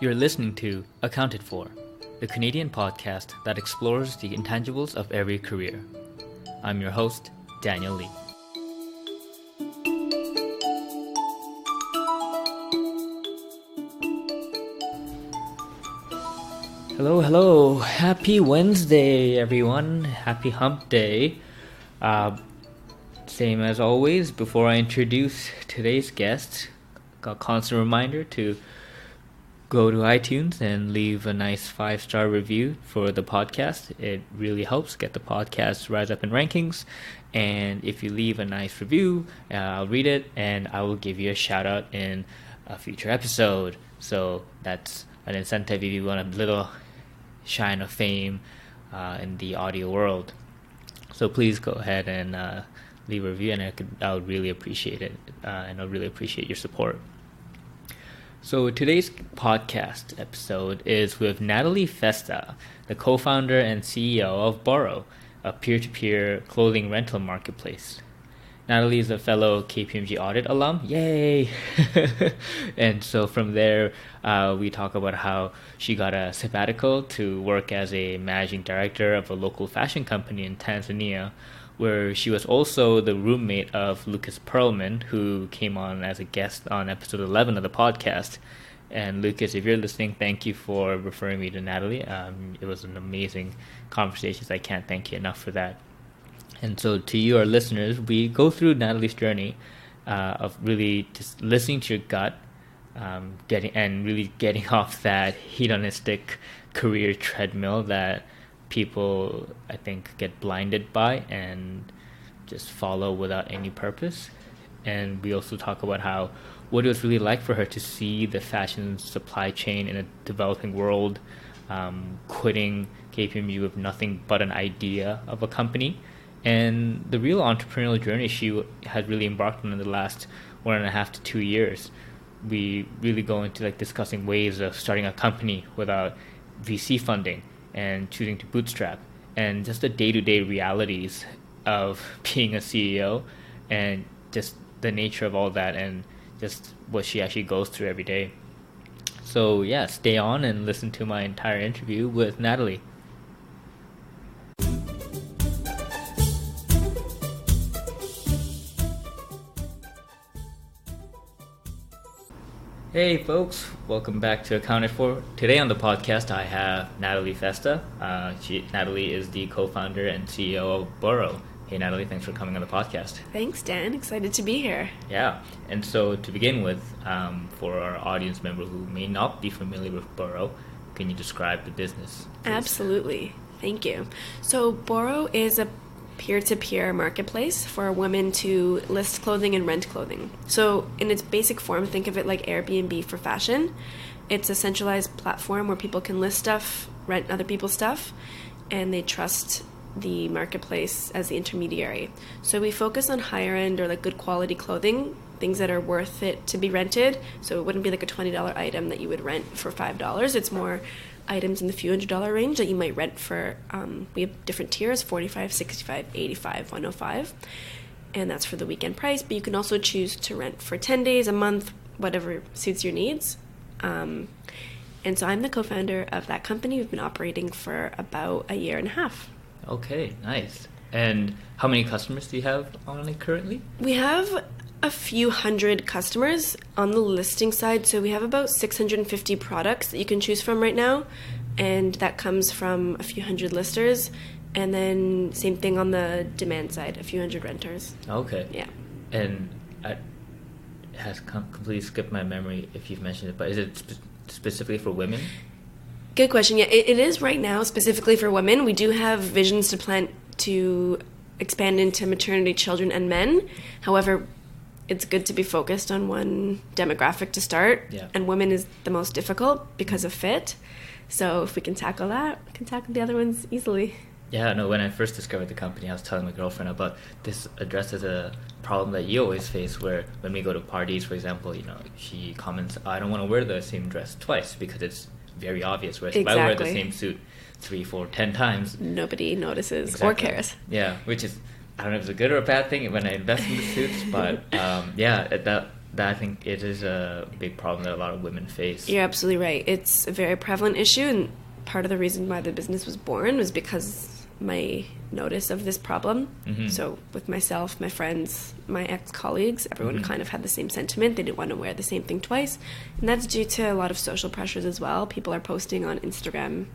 You're listening to Accounted For, the Canadian podcast that explores the intangibles of every career. I'm your host, Daniel Lee. Hello. Happy Wednesday, everyone. Happy hump day. Same as always, before I introduce today's guest, a constant reminder to go to iTunes and leave a nice 5-star review for the podcast. It really helps get the podcast rise up in rankings. And if you leave a nice review, I'll read it and I will give you a shout out in a future episode. So that's an incentive if you want a little shine of fame in the audio world. So please go ahead and leave a review, and I would really appreciate it, and I really appreciate your support. So today's podcast episode is with Natalie Festa, the co-founder and CEO of Boro, a peer-to-peer clothing rental marketplace. Natalie is a fellow KPMG audit alum. Yay! And so from there, we talk about how she got a sabbatical to work as a managing director of a local fashion company in Tanzania, where she was also the roommate of Lucas Perlman, who came on as a guest on episode 11 of the podcast. And Lucas, if you're listening, thank you for referring me to Natalie. It was an amazing conversation. I can't thank you enough for that. And so to you, our listeners, we go through Natalie's journey of really just listening to your gut, getting off that hedonistic career treadmill that people, I think, get blinded by and just follow without any purpose. And we also talk about what it was really like for her to see the fashion supply chain in a developing world, quitting KPMG with nothing but an idea of a company, and the real entrepreneurial journey she had really embarked on in the last 1.5 to 2 years. We really go into discussing ways of starting a company without VC funding and choosing to bootstrap, and just the day-to-day realities of being a CEO and just the nature of all that and just what she actually goes through every day. So yeah, stay on and listen to my entire interview with Natalie. Hey folks, welcome back to Accounted For. Today on the podcast I have Natalie Festa. Natalie is the co-founder and CEO of Boro. Hey Natalie, thanks for coming on the podcast. Thanks Dan, excited to be here. Yeah, and so to begin with, for our audience member who may not be familiar with Boro, can you describe the business, please? Absolutely, thank you. So Boro is a peer-to-peer marketplace for women to list clothing and rent clothing. So in its basic form, think of it like Airbnb for fashion. It's a centralized platform where people can list stuff, rent other people's stuff, and they trust the marketplace as the intermediary. So we focus on higher end or good quality clothing, things that are worth it to be rented. So it wouldn't be a $20 item that you would rent for $5. It's more items in the few $100 range that you might rent for, we have different tiers, $45, $65, $85, $105, and that's for the weekend price, but you can also choose to rent for 10 days, a month, whatever suits your needs. And so I'm the co-founder of that company. We've been operating for about 1.5 years. Okay, nice. And how many customers do you have on it currently? We have a few hundred customers on the listing side, so we have about 650 products that you can choose from right now, and that comes from a few hundred listers, and then same thing on the demand side, a few hundred renters. Okay. Yeah. And it has completely skipped my memory if you've mentioned it, but is it specifically for women? Good question. Yeah, it is right now specifically for women. We do have visions to expand into maternity, children, and men. However, it's good to be focused on one demographic to start, and women is the most difficult because of fit. So if we can tackle that, we can tackle the other ones easily. Yeah, no, when I first discovered the company, I was telling my girlfriend about this addresses a problem that you always face, where when we go to parties, for example, she comments, I don't want to wear the same dress twice because it's very obvious, whereas if I wear the same suit 3, 4, 10 times, nobody notices or cares. Yeah, which is, I don't know if it's a good or a bad thing when I invest in the suits, but that I think it is a big problem that a lot of women face. You're absolutely right. It's a very prevalent issue, and part of the reason why the business was born was because my notice of this problem. So with myself, my friends, my ex-colleagues, everyone kind of had the same sentiment. They didn't want to wear the same thing twice. And that's due to a lot of social pressures as well. People are posting on Instagram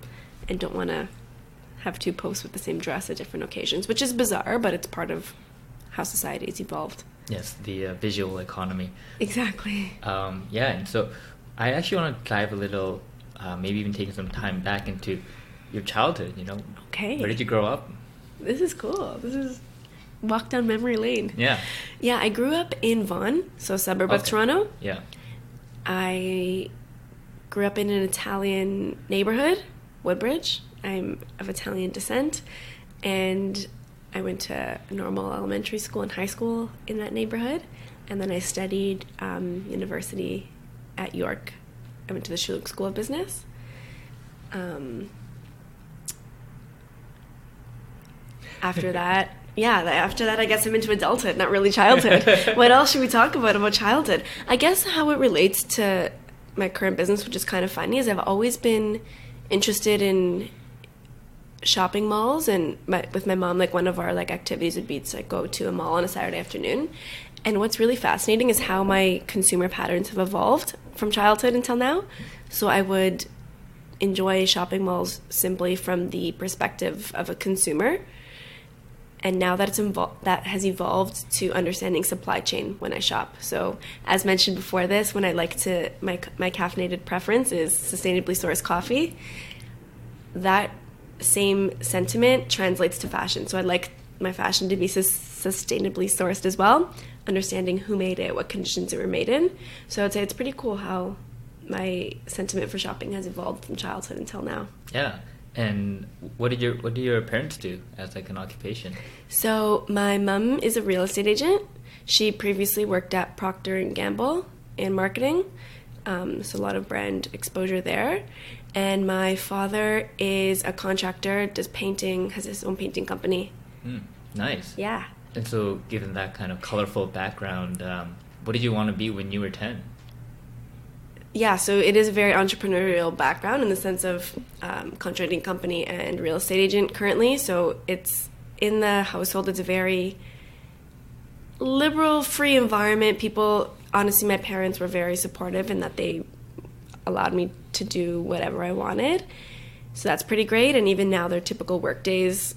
and don't want to have two posts with the same dress at different occasions, which is bizarre, but it's part of how society has evolved. Yes, the visual economy. Exactly. And so I actually want to dive a little, maybe even taking some time back into your childhood, Okay. Where did you grow up? This is cool. This is walk down memory lane. Yeah. Yeah, I grew up in Vaughan, so a suburb of Toronto. Yeah. I grew up in an Italian neighborhood, Woodbridge. I'm of Italian descent, and I went to a normal elementary school and high school in that neighborhood, and then I studied university at York. I went to the Schulich School of Business. After that, I guess I'm into adulthood, not really childhood. What else should we talk about childhood? I guess how it relates to my current business, which is kind of funny, is I've always been interested in shopping malls, and with my mom, like one of our like activities would be to go to a mall on a Saturday afternoon. And what's really fascinating is how my consumer patterns have evolved from childhood until now. So I would enjoy shopping malls simply from the perspective of a consumer. And now that that has evolved to understanding supply chain when I shop. So as mentioned before this, when I like to, my caffeinated preference is sustainably sourced coffee. That same sentiment translates to fashion. So I'd like my fashion to be sustainably sourced as well, understanding who made it, what conditions it were made in. So I'd say it's pretty cool how my sentiment for shopping has evolved from childhood until now. Yeah. And what do your parents do as like an occupation? So my mom is a real estate agent. She previously worked at Procter & Gamble in marketing, so a lot of brand exposure there. And my father is a contractor, does painting, has his own painting company. Nice. Yeah. And so given that kind of colorful background, what did you want to be when you were 10? Yeah, so it is a very entrepreneurial background in the sense of contracting company and real estate agent currently. So it's in the household, it's a very liberal, free environment. People, honestly, my parents were very supportive in that they allowed me to do whatever I wanted. So that's pretty great. And even now, their typical work days,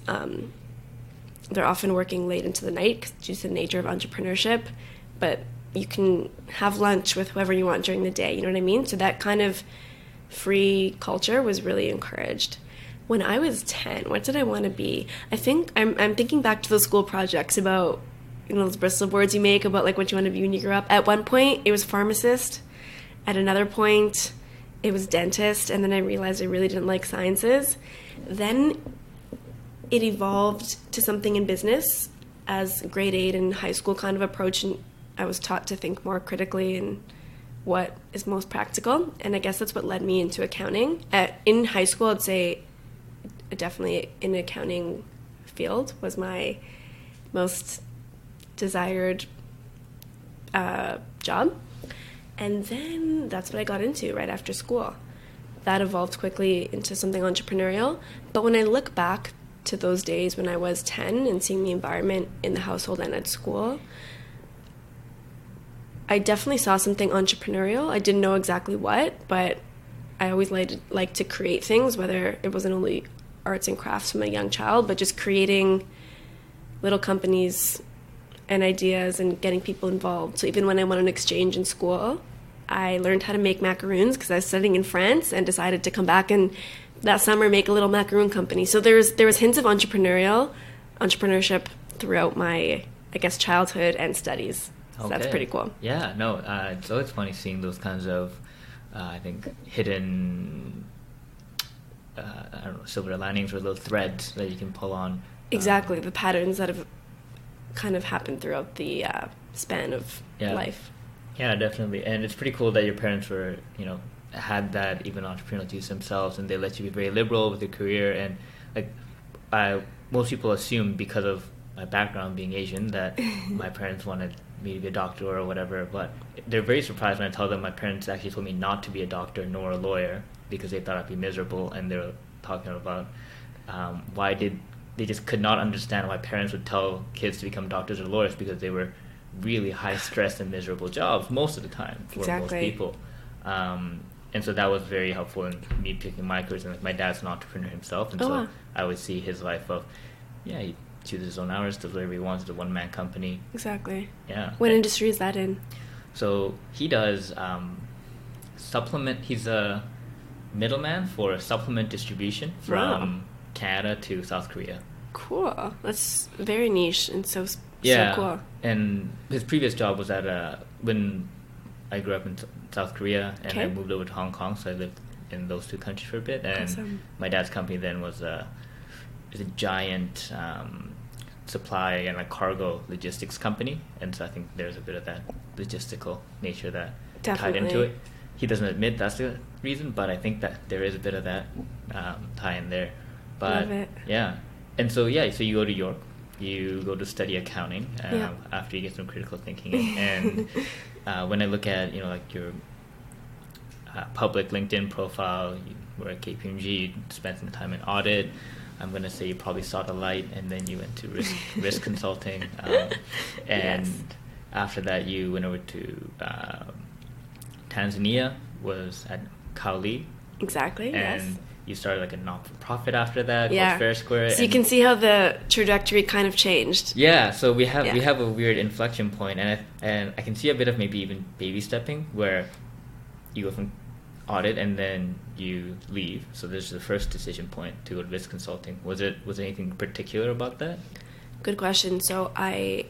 they're often working late into the night due to the nature of entrepreneurship. But you can have lunch with whoever you want during the day, you know what I mean? So that kind of free culture was really encouraged. When I was 10, what did I want to be? I think I'm thinking back to those school projects about, those Bristol boards you make about like what you want to be when you grow up. At one point, it was pharmacist. At another point, it was dentist. And then I realized I really didn't like sciences. Then it evolved to something in business as grade 8 and high school kind of approach, and I was taught to think more critically and what is most practical, and I guess that's what led me into accounting. In high school, I'd say definitely in accounting field was my most desired job, and then that's what I got into right after school. That evolved quickly into something entrepreneurial, but when I look back to those days when I was 10 and seeing the environment in the household and at school, I definitely saw something entrepreneurial. I didn't know exactly what, but I always liked to create things, whether it wasn't only arts and crafts from a young child, but just creating little companies and ideas and getting people involved. So even when I went on exchange in school, I learned how to make macaroons because I was studying in France and decided to come back and that summer make a little macaroon company. So there was hints of entrepreneurship throughout my, I guess, childhood and studies. So that's pretty cool. Yeah, no, it's always funny seeing those kinds of, I think, hidden, I don't know, silver linings or little threads that you can pull on. Exactly, the patterns that have kind of happened throughout the span of life. Yeah, definitely. And it's pretty cool that your parents were, had that even entrepreneurial juice themselves, and they let you be very liberal with your career. And like, most people assume because of my background being Asian that my parents wanted me to be a doctor or whatever, but they're very surprised when I tell them my parents actually told me not to be a doctor nor a lawyer because they thought I'd be miserable, and they were talking about why they just could not understand why parents would tell kids to become doctors or lawyers, because they were really high stress and miserable jobs most of the time for most people. And so that was very helpful in me picking my careers. And like, my dad's an entrepreneur himself, and so I would see his life of, he chooses his own hours, does whatever he wants. It's a one-man company. Exactly. Yeah. What industry is that in? So he does supplement. He's a middleman for supplement distribution from Canada to South Korea. Cool. That's very niche and so cool. And his previous job was at when I grew up in South Korea, and I moved over to Hong Kong, so I lived in those two countries for a bit. And my dad's company then was a giant supply and a cargo logistics company, and so I think there's a bit of that logistical nature that tied into it. He doesn't admit that's the reason, but I think that there is a bit of that tie in there. But love it. Yeah, and so you go to York, you go to study accounting after you get some critical thinking, and when I look at like your public LinkedIn profile, you were at KPMG, you spent some time in audit. I'm going to say you probably saw the light, and then you went to risk consulting, and after that you went over to Tanzania, was at Kauli. Exactly. And you started like a not-for-profit after that, called Fair Square. So you can see how the trajectory kind of changed. Yeah, so we have a weird inflection point, and I can see a bit of maybe even baby stepping, where you go from audit and then you leave. So there's the first decision point to go to risk consulting. Was there anything particular about that? Good question. So I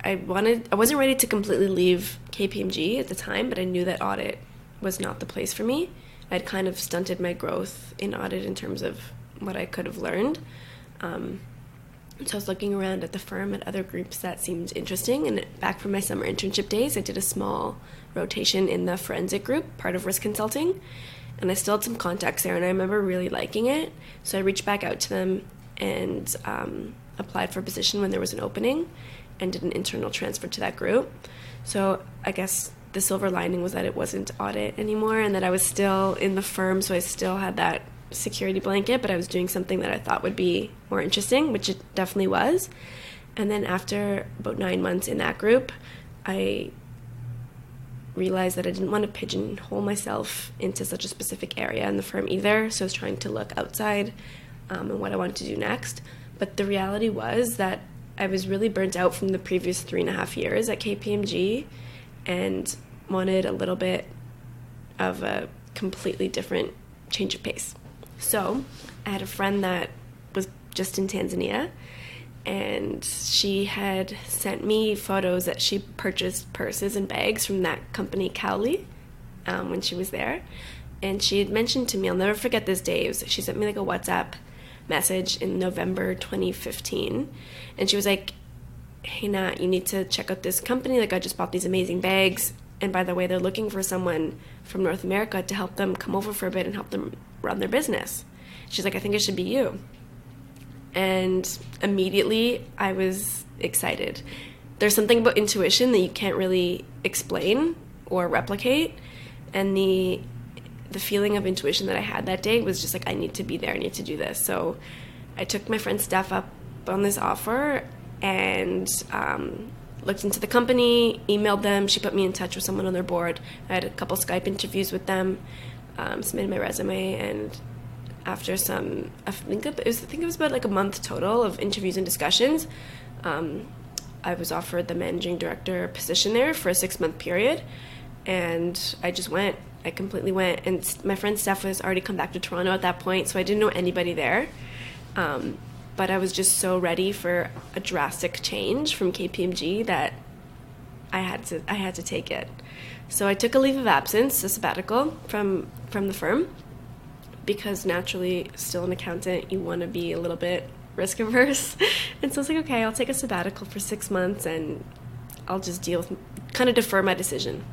wasn't ready to completely leave KPMG at the time, but I knew that audit was not the place for me. I'd kind of stunted my growth in audit in terms of what I could have learned. So I was looking around at the firm, at other groups that seemed interesting. And back from my summer internship days, I did a small rotation in the forensic group, part of risk consulting. And I still had some contacts there, and I remember really liking it. So I reached back out to them and applied for a position when there was an opening, and did an internal transfer to that group. So I guess the silver lining was that it wasn't audit anymore, and that I was still in the firm, so I still had that security blanket, but I was doing something that I thought would be more interesting, which it definitely was. And then after about 9 months in that group, I realized that I didn't want to pigeonhole myself into such a specific area in the firm either, so I was trying to look outside and what I wanted to do next. But the reality was that I was really burnt out from the previous 3.5 years at KPMG, and wanted a little bit of a completely different change of pace. So I had a friend that was just in Tanzania, and she had sent me photos that she purchased purses and bags from that company Kauli when she was there. And she had mentioned to me, I'll never forget this day, she sent me like a WhatsApp message in November 2015, and she was like, hey Nat, you need to check out this company, like I just bought these amazing bags, and by the way, they're looking for someone from North America to help them come over for a bit and help them run their business. She's like, I think it should be you. And immediately I was excited. There's something about intuition that you can't really explain or replicate, and the feeling of intuition that I had that day was just like, I need to be there, I need to do this. So I took my friend Steph up on this offer, and looked into the company, emailed them. She put me in touch with someone on their board. I had a couple Skype interviews with them, submitted my resume, and after I think it was about like a month total of interviews and discussions, I was offered the managing director position there for a 6-month period, and I just went. I completely went, and my friend Steph was already come back to Toronto at that point, so I didn't know anybody there. But I was just so ready for a drastic change from KPMG that I had to take it. So I took a leave of absence, a sabbatical from the firm, because naturally, still an accountant, you want to be a little bit risk averse. And so I was like, okay, I'll take a sabbatical for 6 months, and I'll just kind of defer my decision.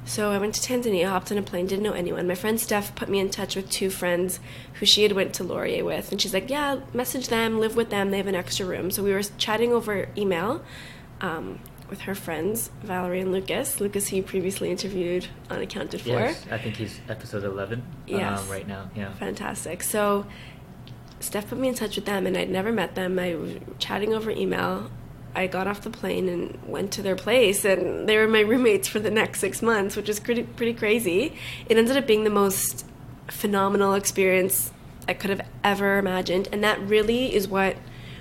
So I went to Tanzania, hopped on a plane, didn't know anyone. My friend Steph put me in touch with 2 friends who she had went to Laurier with. And she's like, yeah, message them, live with them, they have an extra room. So we were chatting over email with her friends, Valerie and Lucas. Lucas, who you previously interviewed on Accounted For. Yes, I think he's episode 11 Yes. Right now. Yeah. Fantastic. So Steph put me in touch with them, and I'd never met them. I was chatting over email. I got off the plane and went to their place, and they were my roommates for the next 6 months, which is pretty crazy. It ended up being the most phenomenal experience I could have ever imagined, and that really is what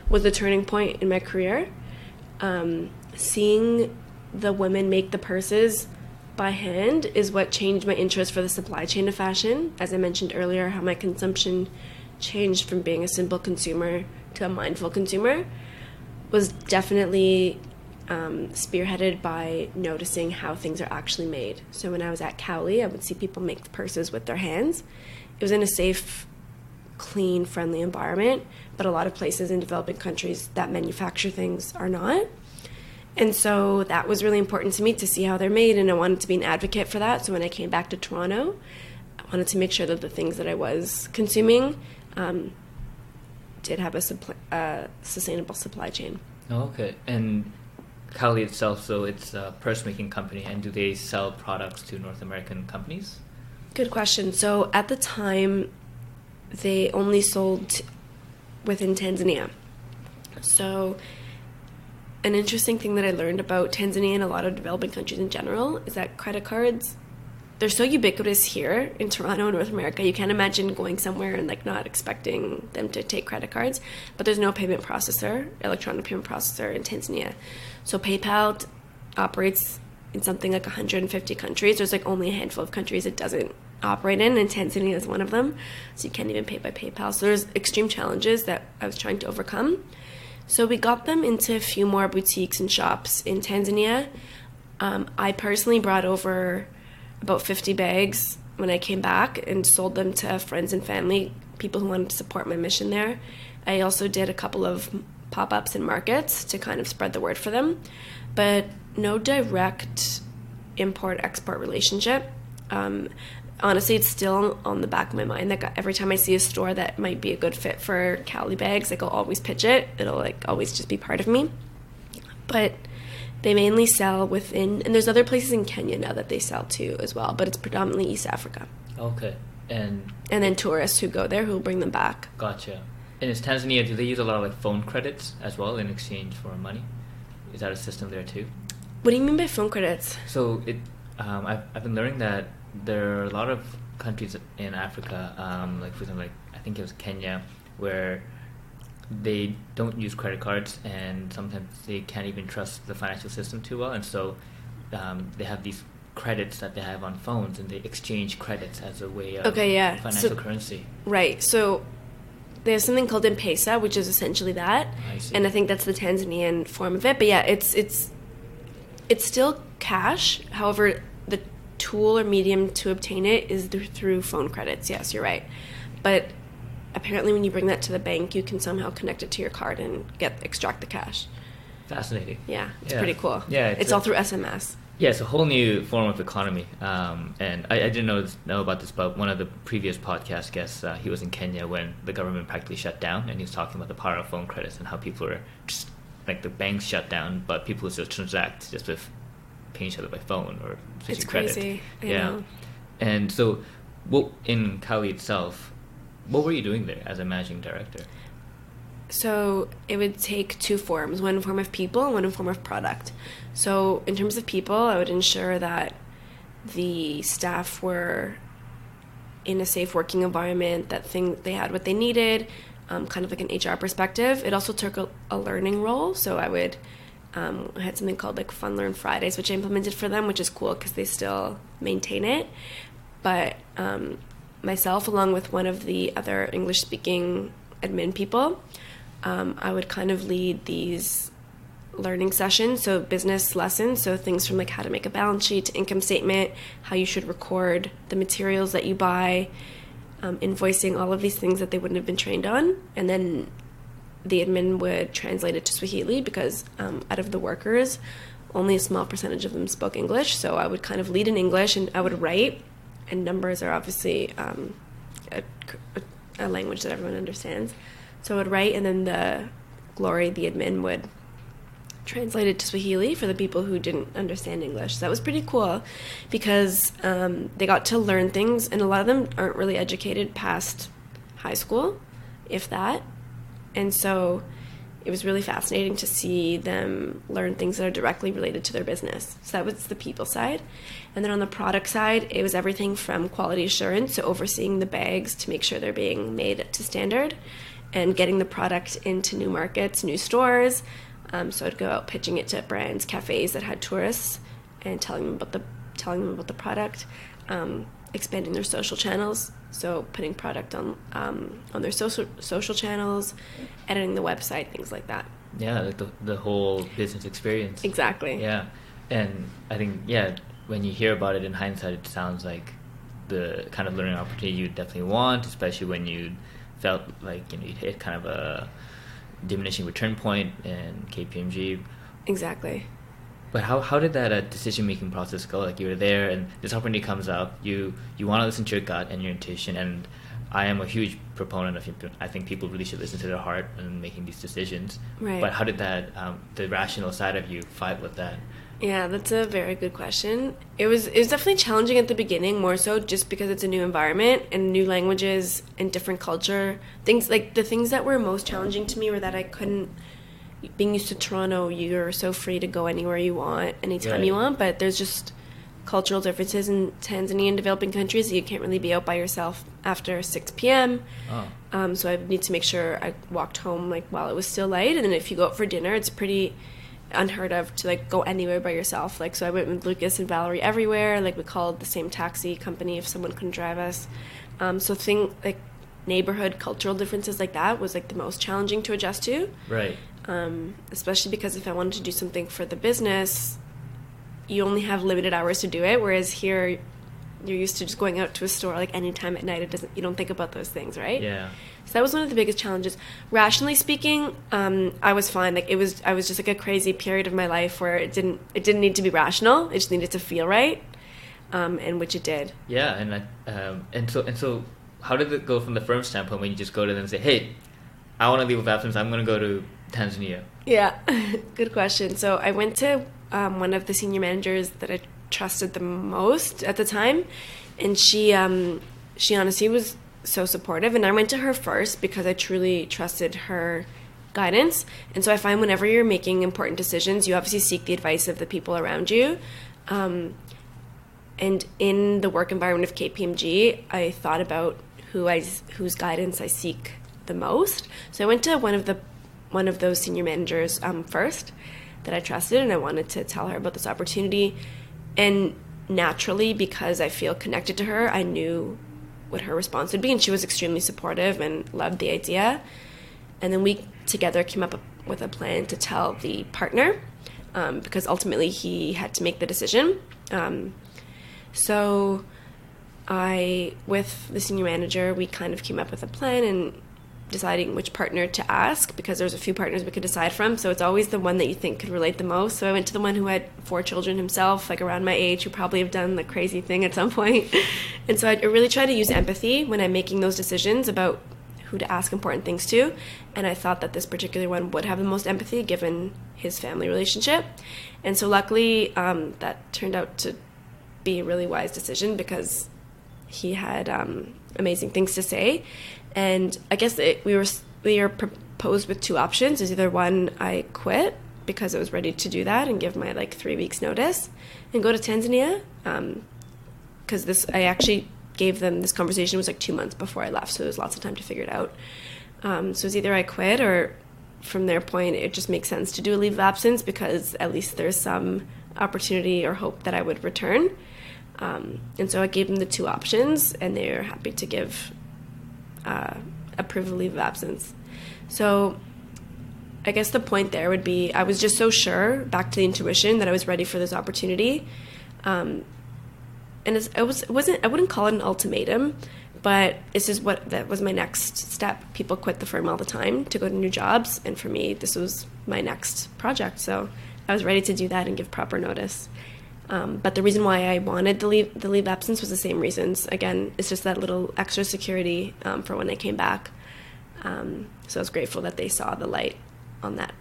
was the turning point in my career. Seeing the women make the purses by hand is what changed my interest for the supply chain of fashion. As I mentioned earlier, how my consumption changed from being a simple consumer to a mindful consumer was definitely spearheaded by noticing how things are actually made. So when I was at Cowley, I would see people make purses with their hands. It was in a safe, clean, friendly environment, but a lot of places in developing countries that manufacture things are not. And so that was really important to me to see how they're made, and I wanted to be an advocate for that. So when I came back to Toronto, I wanted to make sure that the things that I was consuming did have a sustainable supply chain. Oh, okay. And Cowley itself, so it's a purse-making company, and do they sell products to North American companies? Good question. So at the time, they only sold within Tanzania. So an interesting thing that I learned about Tanzania and a lot of developing countries in general is that credit cards, they're so ubiquitous here in Toronto, North America. You can't imagine going somewhere and like not expecting them to take credit cards. But there's no payment processor, electronic payment processor in Tanzania. So PayPal operates in something like 150 countries. There's like only a handful of countries it doesn't operate in, and Tanzania is one of them. So you can't even pay by PayPal. So there's extreme challenges that I was trying to overcome. So we got them into a few more boutiques and shops in Tanzania. I personally brought over about 50 bags when I came back and sold them to friends and family, people who wanted to support my mission there. I also did a couple of pop-ups in markets to kind of spread the word for them, but no direct import-export relationship. Honestly, it's still on the back of my mind. Like every time I see a store that might be a good fit for Cowley bags, like I'll always pitch it. It'll like always just be part of me. But they mainly sell within, and there's other places in Kenya now that they sell too as well, but it's predominantly East Africa. Okay. And then tourists who go there who will bring them back. Gotcha. And in Tanzania, do they use a lot of like phone credits as well in exchange for money? Is that a system there too? What do you mean by phone credits? So I've been learning that there are a lot of countries in Africa, like for example, like I think it was Kenya, where they don't use credit cards, and sometimes they can't even trust the financial system too well, and so they have these credits that they have on phones, and they exchange credits as a way of financial currency. Right. So there's something called M-Pesa, which is essentially that, and I think that's the Tanzanian form of it. But yeah, it's still cash. However, the tool or medium to obtain it is through phone credits. Yes, you're right. But apparently when you bring that to the bank, you can somehow connect it to your card and extract the cash. Fascinating. Yeah, it's pretty cool. Yeah, it's all through SMS. Yeah, it's a whole new form of economy. And I didn't know about this, but one of the previous podcast guests, he was in Kenya when the government practically shut down, and he was talking about the power of phone credits and how people are just, like the banks shut down, but people still transact just with paying each other by phone or switching credit. It's crazy. I know. And so in Cowley itself, what were you doing there as a managing director? So it would take two forms, one in form of people and one in form of product. So in terms of people, I would ensure that the staff were in a safe working environment, that they had what they needed, kind of like an HR perspective. It also took a learning role. So I had something called like Fun Learn Fridays, which I implemented for them, which is cool because they still maintain it. But myself, along with one of the other English-speaking admin people, I would kind of lead these learning sessions, so business lessons, so things from like how to make a balance sheet, income statement, how you should record the materials that you buy, invoicing, all of these things that they wouldn't have been trained on. And then the admin would translate it to Swahili because out of the workers, only a small percentage of them spoke English. So I would kind of lead in English and I would write, and numbers are obviously a language that everyone understands. So I would write, and then the admin would translated to Swahili for the people who didn't understand English. So that was pretty cool because they got to learn things, and a lot of them aren't really educated past high school, if that. And so it was really fascinating to see them learn things that are directly related to their business. So that was the people side. And then on the product side, it was everything from quality assurance, so overseeing the bags to make sure they're being made to standard, and getting the product into new markets, new stores. So I'd go out pitching it to brands, cafes that had tourists, and telling them about the product, expanding their social channels. So putting product on their social channels, editing the website, things like that. Yeah, like the whole business experience. Exactly. Yeah, and I think when you hear about it in hindsight, it sounds like the kind of learning opportunity you definitely want, especially when you felt like you'd hit kind of a diminishing return point in KPMG. Exactly. But how did that decision-making process go? Like, you were there and this opportunity comes up, you want to listen to your gut and your intuition, and I am a huge proponent of, I think people really should listen to their heart in making these decisions. Right. But how did that, the rational side of you, fight with that? Yeah, that's a very good question. It was definitely challenging at the beginning, more so just because it's a new environment and new languages and different culture. The things that were most challenging to me were that I couldn't, being used to Toronto, you're so free to go anywhere you want, anytime you want, but there's just cultural differences in Tanzania and developing countries. You can't really be out by yourself after 6 p.m. Oh. So I need to make sure I walked home while it was still light, and then if you go out for dinner, it's pretty unheard of to go anywhere by yourself. So I went with Lucas and Valerie everywhere. We called the same taxi company if someone couldn't drive us. So neighborhood cultural differences like that was the most challenging to adjust to. Right. Especially because if I wanted to do something for the business, you only have limited hours to do it, whereas here you're used to just going out to a store any time at night. You don't think about those things, right? Yeah. So that was one of the biggest challenges. Rationally speaking, I was fine. I was just a crazy period of my life where it didn't need to be rational. It just needed to feel right, and which it did. Yeah, and so how did it go from the firm standpoint when you just go to them and say, hey, I want to leave with absence, I'm going to go to Tanzania? Yeah, good question. So I went to one of the senior managers that I trusted the most at the time, and she honestly was so supportive, and I went to her first because I truly trusted her guidance. And so I find whenever you're making important decisions, you obviously seek the advice of the people around you. And in the work environment of KPMG, I thought about whose guidance I seek the most. So I went to one of those senior managers first that I trusted, and I wanted to tell her about this opportunity. And naturally, because I feel connected to her, I knew what her response would be, and she was extremely supportive and loved the idea. And then we together came up with a plan to tell the partner, because ultimately he had to make the decision. So with the senior manager, we kind of came up with a plan and deciding which partner to ask, because there's a few partners we could decide from. So it's always the one that you think could relate the most. So I went to the one who had 4 children himself, around my age, who probably have done the crazy thing at some point. And so I really try to use empathy when I'm making those decisions about who to ask important things to. And I thought that this particular one would have the most empathy given his family relationship. And so luckily that turned out to be a really wise decision, because he had amazing things to say. And I guess we were proposed with 2 options. Is either one, I quit because I was ready to do that and give my 3 weeks notice and go to Tanzania, because I actually gave them this conversation was 2 months before I left, so there was lots of time to figure it out. So it's either I quit, or from their point it just makes sense to do a leave of absence, because at least there's some opportunity or hope that I would return. And so I gave them the 2 options, and they were happy to give approved leave of absence. So I guess the point there would be, I was just so sure, back to the intuition, that I was ready for this opportunity. And I wouldn't call it an ultimatum, but that was my next step. People quit the firm all the time to go to new jobs, and for me, this was my next project. So I was ready to do that and give proper notice. But the reason why I wanted the leave of absence was the same reasons. Again, it's just that little extra security for when I came back. So I was grateful that they saw the light on that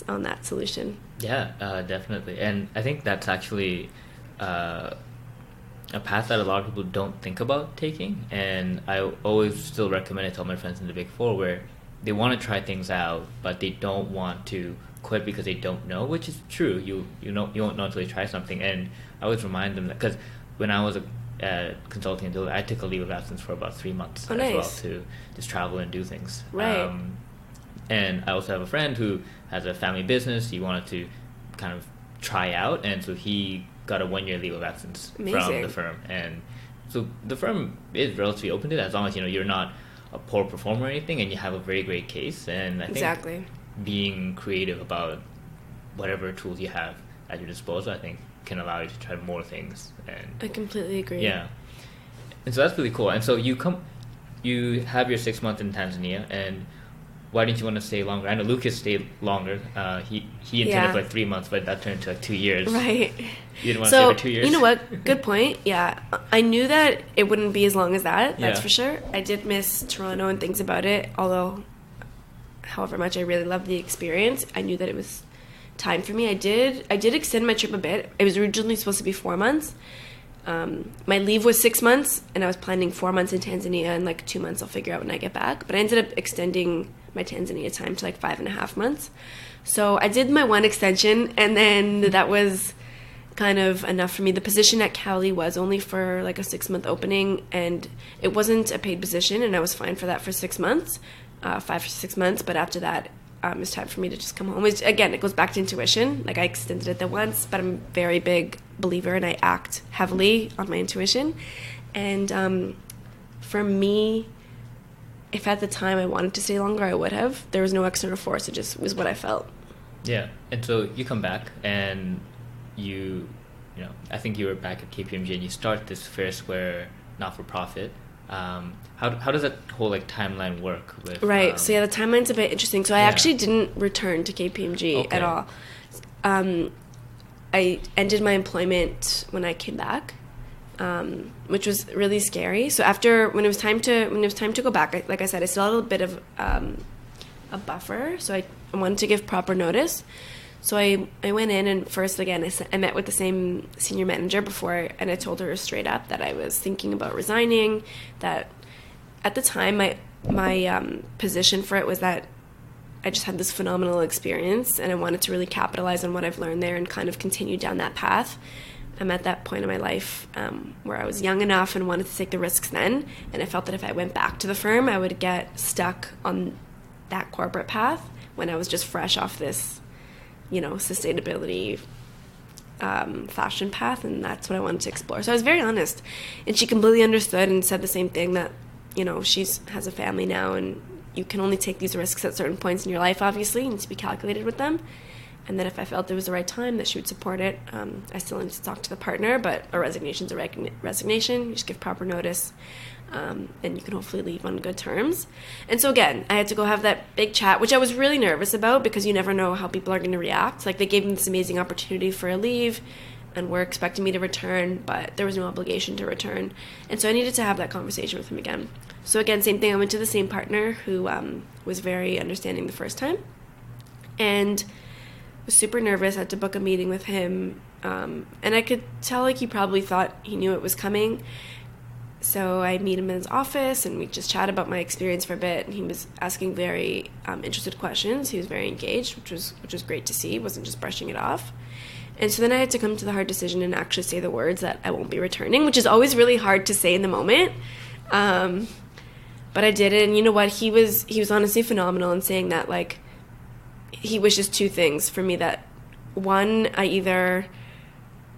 on that solution. Yeah, definitely. And I think that's actually a path that a lot of people don't think about taking. And I always still recommend it to all my friends in the Big Four, where they want to try things out, but they don't want to quit because they don't know, which is true. You won't know until you try something. And I always remind them that, because when I was consulting and doing, I took a leave of absence for about 3 months as well to just travel and do things. Right. And I also have a friend who has a family business. He wanted to kind of try out, and so he got a 1 year leave of absence from the firm. And so the firm is relatively open to that, as long as you're not a poor performer or anything, and you have a very great case. And I think being creative about whatever tools you have at your disposal, I think, can allow you to try more things. And I completely agree. Yeah. And so that's really cool. And so you have your 6 months in Tanzania, and why didn't you want to stay longer? I know Lucas stayed longer. He intended for like 3 months, but that turned into like 2 years. Right. You didn't want to stay for 2 years? You know what? Good point. Yeah. I knew that it wouldn't be as long as that. That's for sure. I did miss Toronto and things about it, although however much I really loved the experience, I knew that it was time for me. I did extend my trip a bit. It was originally supposed to be 4 months. My leave was 6 months, and I was planning 4 months in Tanzania, and like 2 months I'll figure out when I get back. But I ended up extending my Tanzania time to like 5.5 months. So I did my one extension, and then that was kind of enough for me. The position at Cali was only for like a 6-month opening, and it wasn't a paid position, and I was fine for that for 6 months, 5 or 6 months. But after that, it's time for me to just come home. Which, again, it goes back to intuition. Like, I extended it the once, but I'm a very big believer, and I act heavily on my intuition. And for me, if at the time I wanted to stay longer, I would have. There was no external force. It just was what I felt. Yeah. And so you come back, and you know, I think you were back at KPMG, and you start this Fair Square not-for-profit. How does that whole like timeline work with? Right. So the timeline's a bit interesting. So I actually didn't return to KPMG at all. I ended my employment when I came back, which was really scary. So when it was time to go back, like I said, I still had a little bit of a buffer. So I wanted to give proper notice. So I went in, and first, again, I met with the same senior manager before, and I told her straight up that I was thinking about resigning, that at the time my position for it was that I just had this phenomenal experience, and I wanted to really capitalize on what I've learned there and kind of continue down that path. I'm at that point in my life where I was young enough and wanted to take the risks then, and I felt that if I went back to the firm, I would get stuck on that corporate path when I was just fresh off this sustainability fashion path, and that's what I wanted to explore. So I was very honest, and she completely understood and said the same thing, that she has a family now, and you can only take these risks at certain points in your life. Obviously, you need to be calculated with them, and then if I felt it was the right time, that she would support it. I still need to talk to the partner, but a resignation's a resignation. You just give proper notice, and you can hopefully leave on good terms. And so again, I had to go have that big chat, which I was really nervous about, because you never know how people are going to react. Like, they gave me this amazing opportunity for a leave, and were expecting me to return, but there was no obligation to return. And so I needed to have that conversation with him again. So again, same thing. I went to the same partner who was very understanding the first time, and was super nervous. I had to book a meeting with him, and I could tell like he probably thought he knew it was coming. So I meet him in his office, and we just chat about my experience for a bit, and he was asking very interested questions. He was very engaged, which was great to see. He wasn't just brushing it off. And so then I had to come to the hard decision and actually say the words that I won't be returning, which is always really hard to say in the moment. But I did it, and you know what? He was honestly phenomenal in saying that, like, he wishes two things for me: that one, I either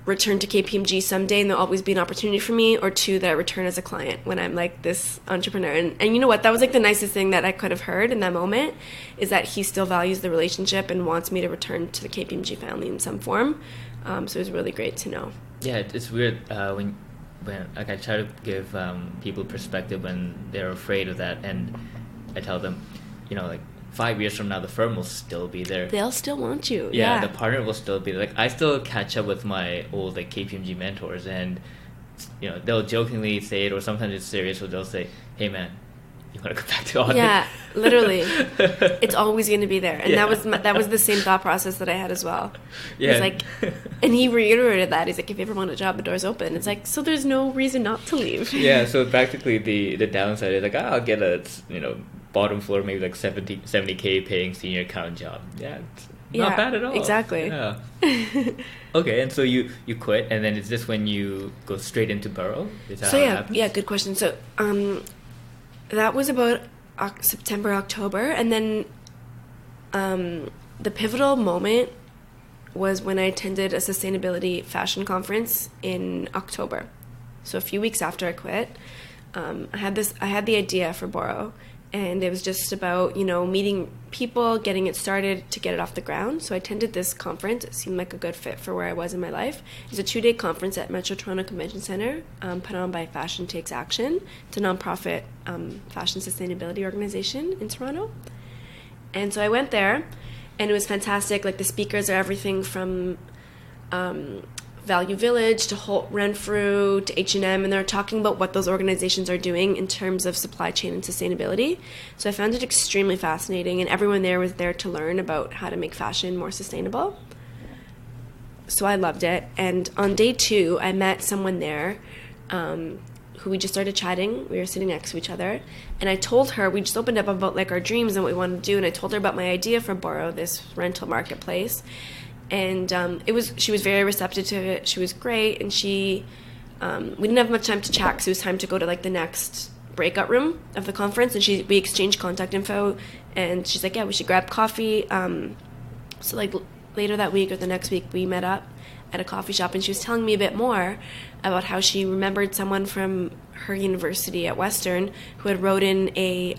return to KPMG someday and there'll always be an opportunity for me, or two, that I return as a client when I'm like this entrepreneur. And you know what? That was like the nicest thing that I could have heard in that moment, is that he still values the relationship and wants me to return to the KPMG family in some form. So it was really great to know. Yeah, it's weird when like I try to give people perspective when they're afraid of that, and I tell them, like, 5 years from now, the firm will still be there. They'll still want you. Yeah, the partner will still be there. Like, I still catch up with my old KPMG mentors, and they'll jokingly say it, or sometimes it's serious, or they'll say, "Hey man, you want to go back to audit. Yeah, literally. It's always going to be there. And Yeah. that was the same thought process that I had as well. Yeah. It's like, and he reiterated that. He's like, if you ever want a job, the door's open. It's like, so there's no reason not to leave. Yeah, so practically the downside is like, I'll get a, bottom floor, maybe like 70K paying senior accountant job. Yeah, it's not bad at all. Exactly. Yeah. Okay, and so you quit, and then is this when you go straight into Boro? Is that So how it happens? yeah, good question. So that was about September, October, and then the pivotal moment was when I attended a sustainability fashion conference in October. So a few weeks after I quit, I had the idea for Boro, and it was just about, meeting people, getting it started to get it off the ground. So I attended this conference. It seemed like a good fit for where I was in my life. It was a 2-day conference at Metro Toronto Convention Center, put on by Fashion Takes Action. It's a nonprofit fashion sustainability organization in Toronto. And so I went there, and it was fantastic. Like, the speakers are everything from Value Village to Holt Renfrew to H&M, and they're talking about what those organizations are doing in terms of supply chain and sustainability. So I found it extremely fascinating, and everyone there was there to learn about how to make fashion more sustainable. So I loved it. And on day 2, I met someone there who we just started chatting. We were sitting next to each other, and I told her, we just opened up about like our dreams and what we wanted to do, and I told her about my idea for Boro, this rental marketplace. And she was very receptive to it. She was great, and we didn't have much time to chat because it was time to go to like the next breakout room of the conference, and we exchanged contact info, and she's like, yeah, we should grab coffee. So like later that week or the next week, we met up at a coffee shop, and she was telling me a bit more about how she remembered someone from her university at Western who had wrote in a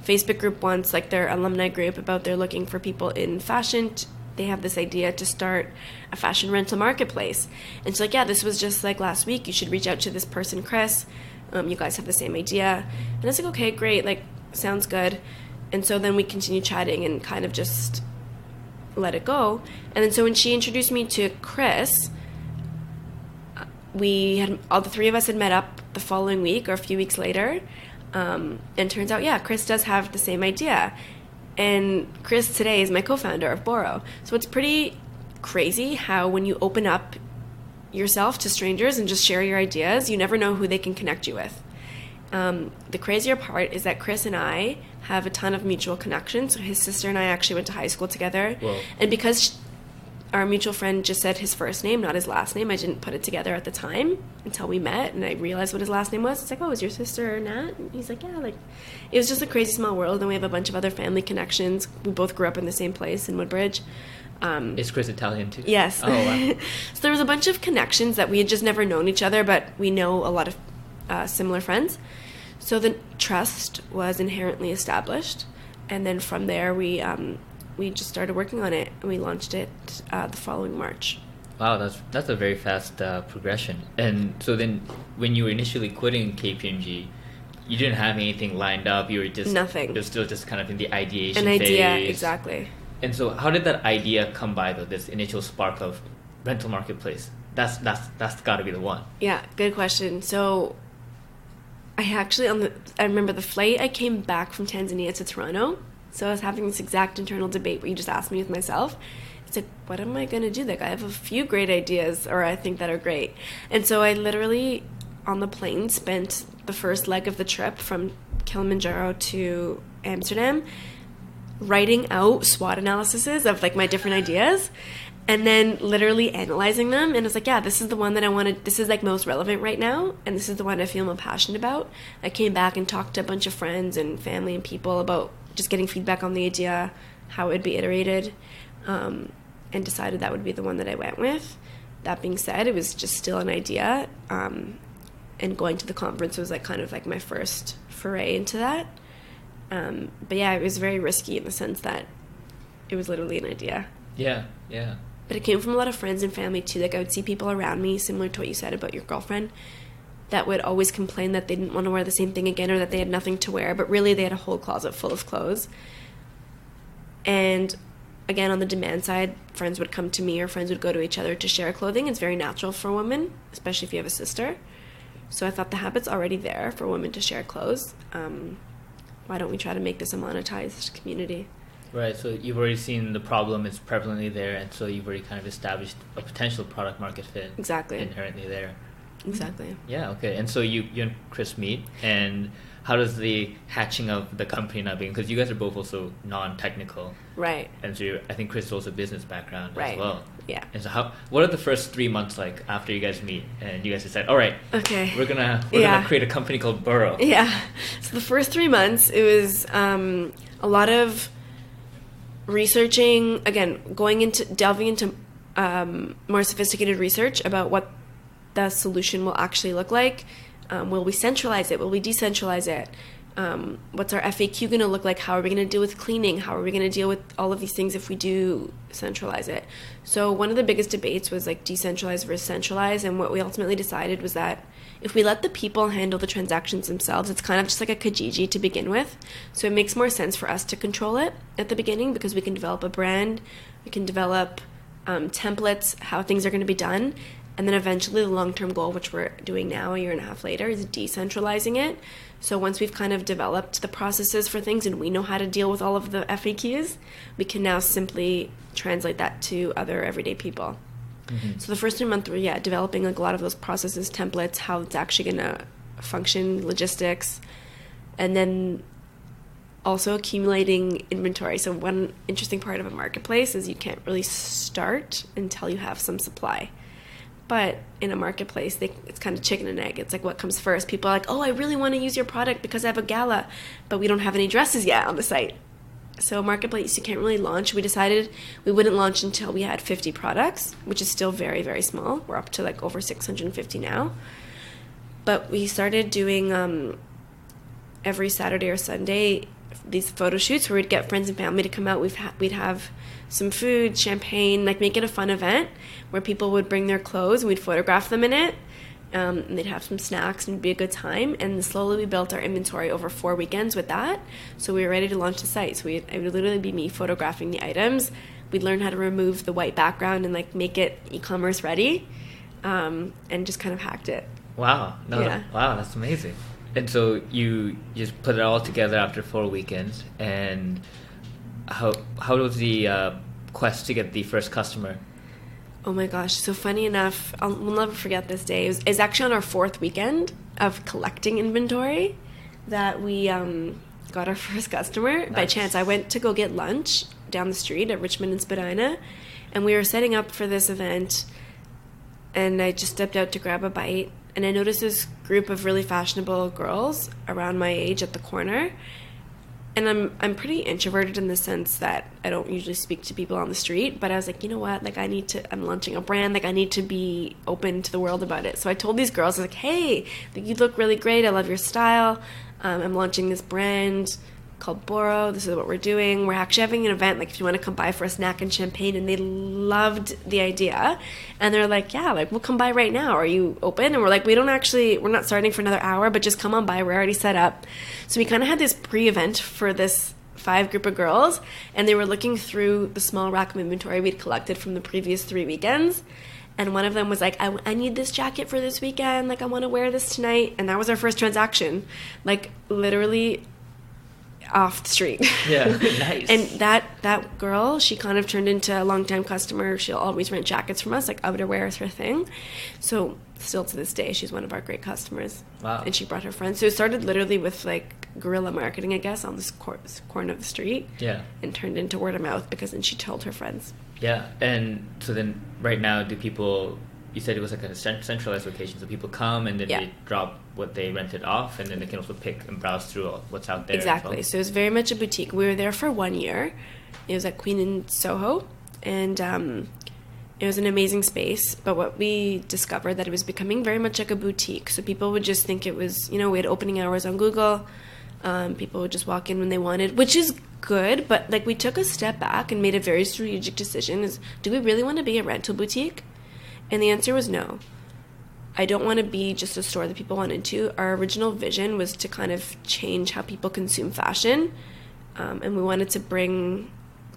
Facebook group once, like their alumni group, about they're looking for people in fashion. They have this idea to start a fashion rental marketplace. And she's like, yeah, this was just like last week. You should reach out to this person, Chris. You guys have the same idea. And I was like, okay, great. Like, sounds good. And so then we continued chatting and kind of just let it go. And then so when she introduced me to Chris, all the 3 of us had met up the following week or a few weeks later. And turns out, yeah, Chris does have the same idea. And Chris today is my co-founder of Boro. So it's pretty crazy how when you open up yourself to strangers and just share your ideas, you never know who they can connect you with. The crazier part is that Chris and I have a ton of mutual connections. So his sister and I actually went to high school together. Whoa. And because our mutual friend just said his first name, not his last name, I didn't put it together at the time until we met, and I realized what his last name was. It's like, oh, is your sister Nat? And he's like, yeah. Like, it was just a crazy small world. And we have a bunch of other family connections. We both grew up in the same place in Woodbridge. Is Chris Italian too? Yes. Oh, wow. So there was a bunch of connections that we had just never known each other, but we know a lot of similar friends. So the trust was inherently established, and then from there we just started working on it, and we launched it the following March. Wow, that's a very fast progression. And so then, when you were initially quitting KPMG, you didn't have anything lined up. You were just nothing. You're still just kind of in the ideation phase. An idea, phase. exactly. And so, how did that idea come by, though? This initial spark of rental marketplace. That's got to be the one. Yeah, good question. So, I remember the flight I came back from Tanzania to Toronto. So I was having this exact internal debate where you just asked me with myself. It's like, what am I going to do? Like, I have a few great ideas, or I think that are great. And so I literally, on the plane, spent the first leg of the trip from Kilimanjaro to Amsterdam writing out SWOT analyses of, like, my different ideas, and then literally analyzing them. And I was like, yeah, this is the one that I wanted. This is, like, most relevant right now, and this is the one I feel most passionate about. I came back and talked to a bunch of friends and family and people about just getting feedback on the idea, how it would be iterated, and decided that would be the one that I went with. That being said, it was just still an idea, and going to the conference was like kind of like my first foray into that. But yeah, it was very risky in the sense that it was literally an idea. Yeah. But it came from a lot of friends and family too. Like, I would see people around me, similar to what you said about your girlfriend, that would always complain that they didn't want to wear the same thing again, or that they had nothing to wear, but really they had a whole closet full of clothes. And again, on the demand side, friends would come to me, or friends would go to each other to share clothing. It's very natural for women, especially if you have a sister. So I thought the habit's already there for women to share clothes. why don't we try to make this a monetized community? Right, so you've already seen the problem is prevalently there, and so you've already kind of established a potential product market fit. Exactly. Inherently there. Exactly. Yeah, okay. And so you and Chris meet, and how does the hatching of the company now begin? Because you guys are both also non-technical. Right. And so I think Chris has also a business background right. as well. Yeah. And so what are the first 3 months like after you guys meet and you guys decide, all right, okay, we're gonna create a company called Boro? Yeah. So the first 3 months, it was a lot of researching, again, delving into more sophisticated research about what the solution will actually look like. Will we centralize it? Will we decentralize it? What's our FAQ going to look like? How are we going to deal with cleaning? How are we going to deal with all of these things if we do centralize it? So one of the biggest debates was like decentralized versus centralized. And what we ultimately decided was that if we let the people handle the transactions themselves, it's kind of just like a Kijiji to begin with. So it makes more sense for us to control it at the beginning because we can develop a brand, we can develop templates, how things are going to be done. And then eventually the long-term goal, which we're doing now a year and a half later, is decentralizing it. So once we've kind of developed the processes for things and we know how to deal with all of the FAQs, we can now simply translate that to other everyday people. Mm-hmm. So the first 3 months were, developing like a lot of those processes, templates, how it's actually going to function, logistics, and then also accumulating inventory. So one interesting part of a marketplace is you can't really start until you have some supply. But in a marketplace, it's kind of chicken and egg. It's like what comes first. People are like, oh, I really want to use your product because I have a gala, but we don't have any dresses yet on the site. So marketplace, you can't really launch. We decided we wouldn't launch until we had 50 products, which is still very, very small. We're up to like over 650 now. But we started doing every Saturday or Sunday these photo shoots where we'd get friends and family to come out. We'd have some food, champagne, like make it a fun event where people would bring their clothes and we'd photograph them in it. And they'd have some snacks and it'd be a good time. And slowly we built our inventory over 4 weekends with that. So we were ready to launch the site. So it would literally be me photographing the items. We'd learn how to remove the white background and like make it e-commerce ready, and just kind of hacked it. Wow. Wow, that's amazing. And so you just put it all together after 4 weekends. And how was the quest to get the first customer? Oh my gosh, so funny enough, we'll never forget this day. It's actually on our 4th weekend of collecting inventory that we got our first customer. Nice. By chance, I went to go get lunch down the street at Richmond and Spadina, and we were setting up for this event, and I just stepped out to grab a bite, and I noticed this group of really fashionable girls around my age at the corner. And I'm pretty introverted in the sense that I don't usually speak to people on the street, but I was like, you know what, like I'm launching a brand, like I need to be open to the world about it. So I told these girls, I was like, hey, you look really great, I love your style, I'm launching this brand called Boro, this is what we're doing, we're actually having an event, like if you want to come by for a snack and champagne. And they loved the idea, and they're like, yeah, like we'll come by right now, are you open? And we're like, we're not starting for another hour, but just come on by, we're already set up. So we kind of had this pre-event for this 5 group of girls, and they were looking through the small rack of inventory we'd collected from the previous 3 weekends. And one of them was like, I need this jacket for this weekend, like I want to wear this tonight. And that was our first transaction, like literally off the street. Yeah, nice. And that girl, she kind of turned into a long-time customer. She'll always rent jackets from us, like outerwear is her thing. So still to this day, she's one of our great customers. Wow. And she brought her friends. So it started literally with like guerrilla marketing, I guess, on this corner of the street. Yeah. And turned into word of mouth because then she told her friends. Yeah. And so then right now, do people, you said it was like a centralized location, so people come and then they drop what they rented off, and then they can also pick and browse through what's out there. Exactly. So it was very much a boutique. We were there for 1 year. It was at Queen and Soho, and it was an amazing space. But what we discovered that it was becoming very much like a boutique. So people would just think it was, we had opening hours on Google. People would just walk in when they wanted, which is good. But like we took a step back and made a very strategic decision: is do we really want to be a rental boutique? And the answer was no. I don't want to be just a store that people want into. Our original vision was to kind of change how people consume fashion. And we wanted to bring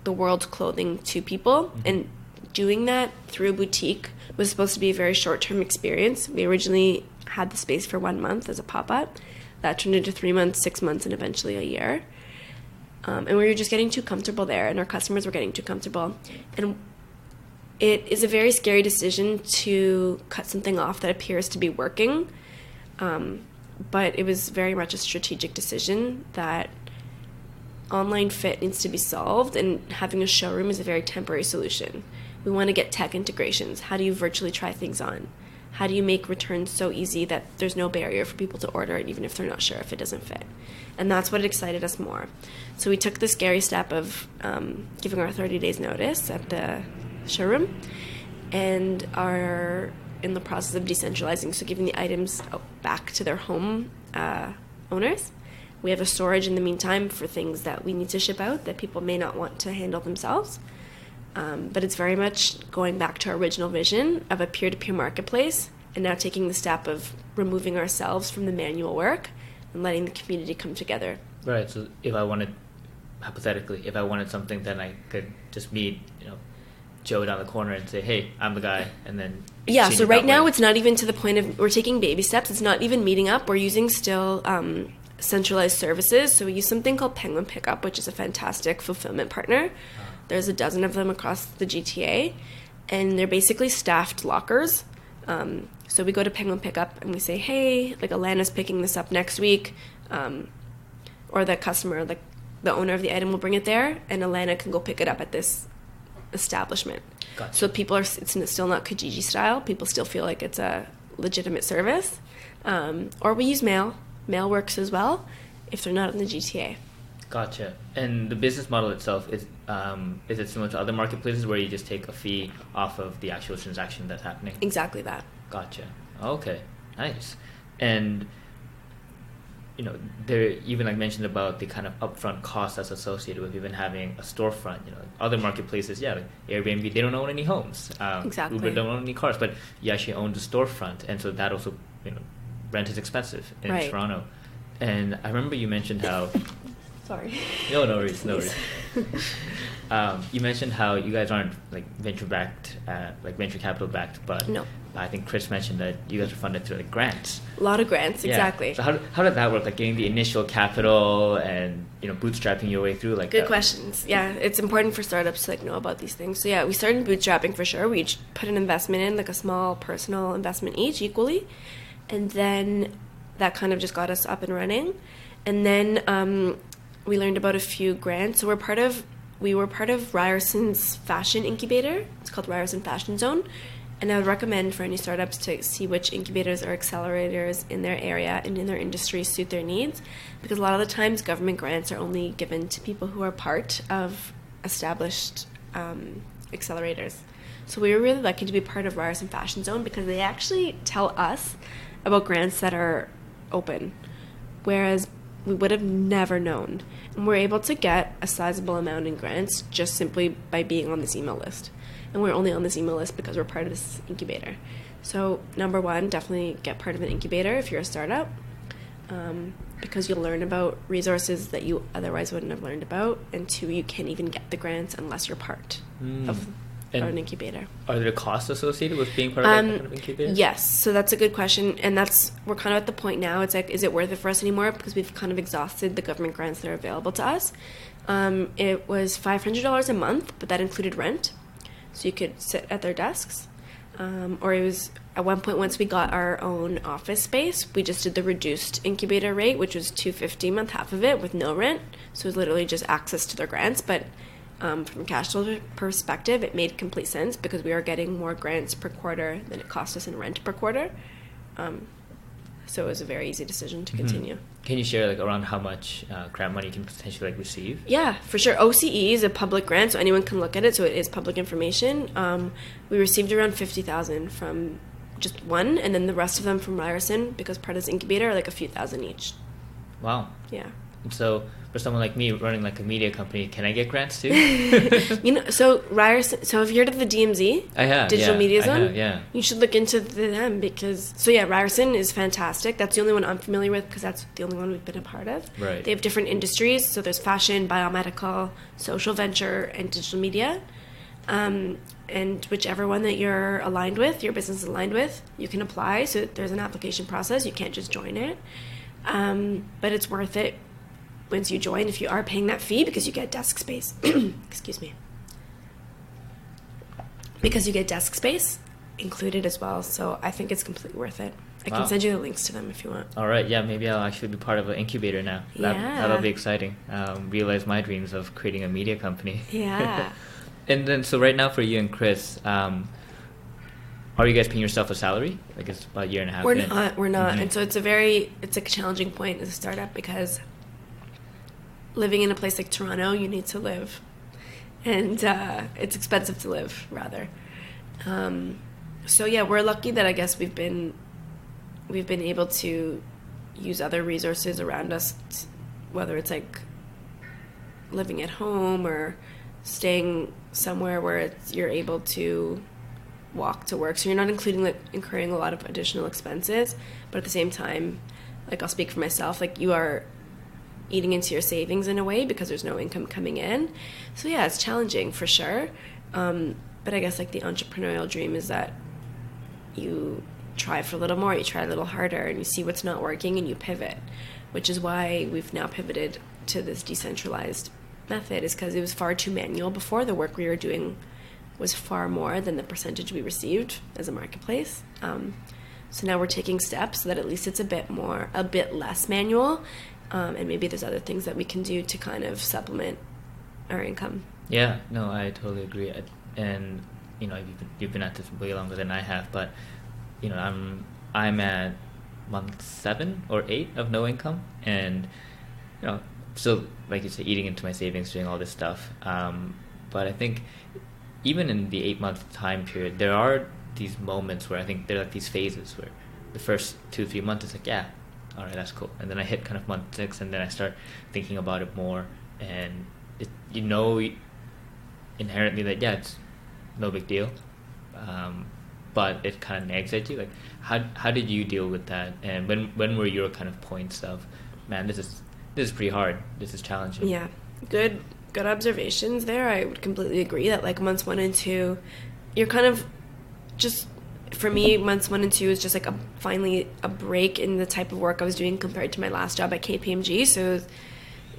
the world's clothing to people. Mm-hmm. And doing that through a boutique was supposed to be a very short-term experience. We originally had the space for 1 month as a pop-up. That turned into 3 months, 6 months, and eventually a year. And we were just getting too comfortable there, and our customers were getting too comfortable. And it is a very scary decision to cut something off that appears to be working. But it was very much a strategic decision that online fit needs to be solved, and having a showroom is a very temporary solution. We want to get tech integrations. How do you virtually try things on? How do you make returns so easy that there's no barrier for people to order it even if they're not sure if it doesn't fit? And that's what excited us more. So we took the scary step of giving our 30 days notice at the showroom and are in the process of decentralizing, so giving the items back to their home owners. We have a storage in the meantime for things that we need to ship out that people may not want to handle themselves. But it's very much going back to our original vision of a peer-to-peer marketplace, and now taking the step of removing ourselves from the manual work and letting the community come together. Right. So if I wanted, hypothetically, if I wanted something, then I could just meet, Joe down the corner and say, "Hey, I'm the guy," and then yeah. So right now it's not even to the point of we're taking baby steps. It's not even meeting up. We're using still centralized services. So we use something called Penguin Pickup, which is a fantastic fulfillment partner. There's a dozen of them across the GTA, and they're basically staffed lockers. So we go to Penguin Pickup and we say, "Hey, like Alana's picking this up next week," or the customer, like the owner of the item, will bring it there, and Alana can go pick it up at this establishment. Gotcha. So people are, it's still not Kijiji style. People still feel like it's a legitimate service. Or we use mail. Mail works as well if they're not in the GTA. Gotcha. And the business model itself, is it similar to other marketplaces where you just take a fee off of the actual transaction that's happening? Exactly that. Gotcha. Okay. Nice. And there, even like mentioned about the kind of upfront cost that's associated with even having a storefront. Other marketplaces, like Airbnb, they don't own any homes. Exactly. Uber don't own any cars, but you actually own the storefront, and so that also, rent is expensive in right. Toronto. And I remember you mentioned how. Sorry. No worries. You mentioned how you guys aren't like venture capital backed, but no. I think Chris mentioned that you guys are funded through like grants. A lot of grants, yeah. Exactly. So how did that work? Like getting the initial capital and bootstrapping your way through like. Good questions. Yeah, it's important for startups to know about these things. So yeah, we started bootstrapping for sure. We each put an investment in, like a small personal investment each equally, and then that kind of just got us up and running, and then. We learned about a few grants. So we were part of Ryerson's fashion incubator. It's called Ryerson Fashion Zone. And I would recommend for any startups to see which incubators or accelerators in their area and in their industry suit their needs. Because a lot of the times government grants are only given to people who are part of established accelerators. So we were really lucky to be part of Ryerson Fashion Zone because they actually tell us about grants that are open. Whereas we would have never known. And we're able to get a sizable amount in grants just simply by being on this email list. And we're only on this email list because we're part of this incubator. So number one, definitely get part of an incubator if you're a startup, because you'll learn about resources that you otherwise wouldn't have learned about. And two, you can't even get the grants unless you're part of an incubator. Are there costs associated with being part of that kind of incubator? Yes, so that's a good question, and we're kind of at the point now. It's like, is it worth it for us anymore? Because we've kind of exhausted the government grants that are available to us. It was $500 a month, but that included rent, so you could sit at their desks. Or it was at one point, once we got our own office space, we just did the reduced incubator rate, which was $250 a month, half of it with no rent. So it was literally just access to their grants, but. From a cash flow perspective, it made complete sense because we are getting more grants per quarter than it cost us in rent per quarter. So it was a very easy decision to continue. Can you share around how much grant money you can potentially receive? Yeah, for sure. OCE is a public grant, so anyone can look at it. So it is public information. We received around $50,000 from just one, and then the rest of them from Ryerson because part of this incubator are a few thousand each. Wow. Yeah. So for someone like me running a media company, can I get grants too? So Ryerson. So have you heard of the DMZ? I have. Digital Media Zone. I have, yeah. You should look into them because. So yeah, Ryerson is fantastic. That's the only one I'm familiar with because that's the only one we've been a part of. Right. They have different industries. So there's fashion, biomedical, social venture, and digital media. And whichever one that you're aligned with, your business is aligned with, you can apply. So there's an application process. You can't just join it. But it's worth it once you join if you are paying that fee, because you get desk space. Excuse me. Because you get desk space included as well. So I think it's completely worth it. I can send you the links to them if you want. All right. Yeah, maybe I'll actually be part of an incubator now. That'll be exciting. Realize my dreams of creating a media company. Yeah. And then, so right now for you and Chris, are you guys paying yourself a salary? Like, it's about a year and a half We're in. not. Mm-hmm. And so it's a challenging point as a startup, because living in a place like Toronto, you need to live. And it's expensive to live, rather. So yeah, we're lucky that I guess we've been able to use other resources around us, whether it's like living at home or staying somewhere where you're able to walk to work. So you're not incurring a lot of additional expenses, but at the same time, like, I'll speak for myself, like, you are eating into your savings in a way because there's no income coming in. So yeah, it's challenging for sure. But I guess like the entrepreneurial dream is that you try for a little more, you try a little harder, and you see what's not working and you pivot, which is why we've now pivoted to this decentralized method, is because it was far too manual before. The work we were doing was far more than the percentage we received as a marketplace. So now we're taking steps so that at least it's a bit less manual, and maybe there's other things that we can do to kind of supplement our income. Yeah, no, I totally agree. And you've been at this way longer than I have, but I'm at month 7 or 8 of no income, and still, like you say, eating into my savings, doing all this stuff. But I think even in the 8-month time period, there are these moments where I think there are like these phases where the first 2-3 months it's like, yeah, all right, that's cool, and then I hit kind of month 6, and then I start thinking about it more, and inherently that, yeah, it's no big deal, but it kind of nags at you. Like, how did you deal with that, and when were your kind of points of, man, this is pretty hard, this is challenging? Yeah, good observations there. I would completely agree that like months 1 and 2, you're kind of just, for me, months 1 and 2 is just like finally a break in the type of work I was doing compared to my last job at KPMG. So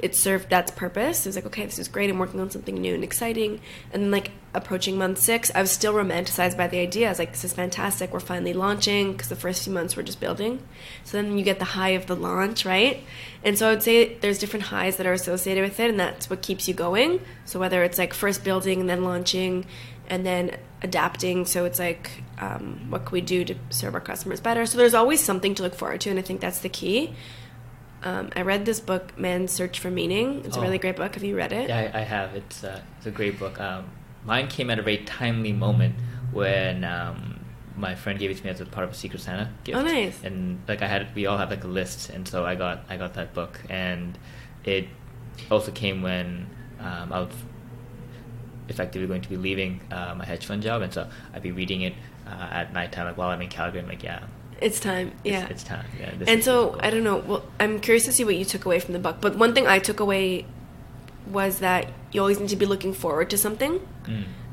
it served that purpose. It was like, okay, this is great. I'm working on something new and exciting. And then like approaching month 6, I was still romanticized by the idea. I was like, this is fantastic. We're finally launching, because the first few months we're just building. So then you get the high of the launch, right? And so I would say there's different highs that are associated with it, and that's what keeps you going. So whether it's like first building and then launching and then adapting. So it's like, what can we do to serve our customers better? So there's always something to look forward to, and I think that's the key. I read this book, Man's Search for Meaning. It's a really great book. Have you read it? Yeah, I have. It's a great book. Mine came at a very timely moment when my friend gave it to me as a part of a Secret Santa gift. Oh, nice. And like we all have like a list, and so I got that book, and it also came when I was effectively going to be leaving my hedge fund job, and so I'd be reading it at nighttime, like while I'm in Calgary. I'm like, yeah. It's time, yeah. It's time, yeah. And so, cool. I don't know, well, I'm curious to see what you took away from the book, but one thing I took away was that you always need to be looking forward to something.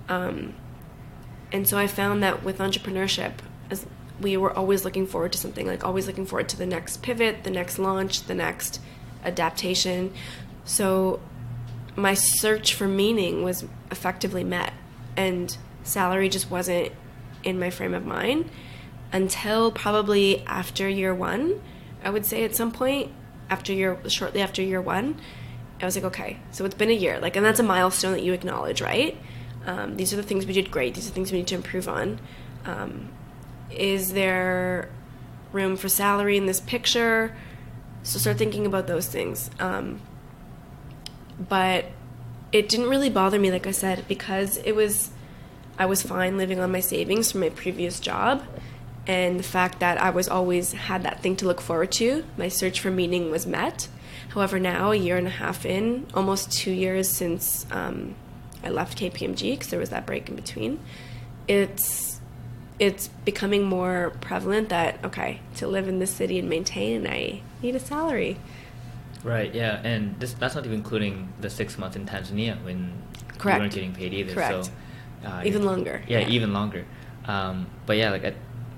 And so I found that with entrepreneurship, as we were always looking forward to something, like always looking forward to the next pivot, the next launch, the next adaptation. So my search for meaning was effectively met, and salary just wasn't in my frame of mind until probably after year 1. I would say at some point shortly after year 1, I was like, okay, so it's been a year, like, and that's a milestone that you acknowledge, right? These are the things we did great. These are the things we need to improve on. Is there room for salary in this picture? So start thinking about those things. But it didn't really bother me, like I said, because I was fine living on my savings from my previous job. And the fact that I was always had that thing to look forward to, my search for meaning was met. However, now, a year and a half in, almost 2 years since I left KPMG, because there was that break in between, it's becoming more prevalent that, okay, to live in this city and maintain, I need a salary. Right, yeah, and that's not even including the 6 months in Tanzania when Correct. you weren't getting paid either. Correct. So Even longer. Yeah, even longer. But yeah, like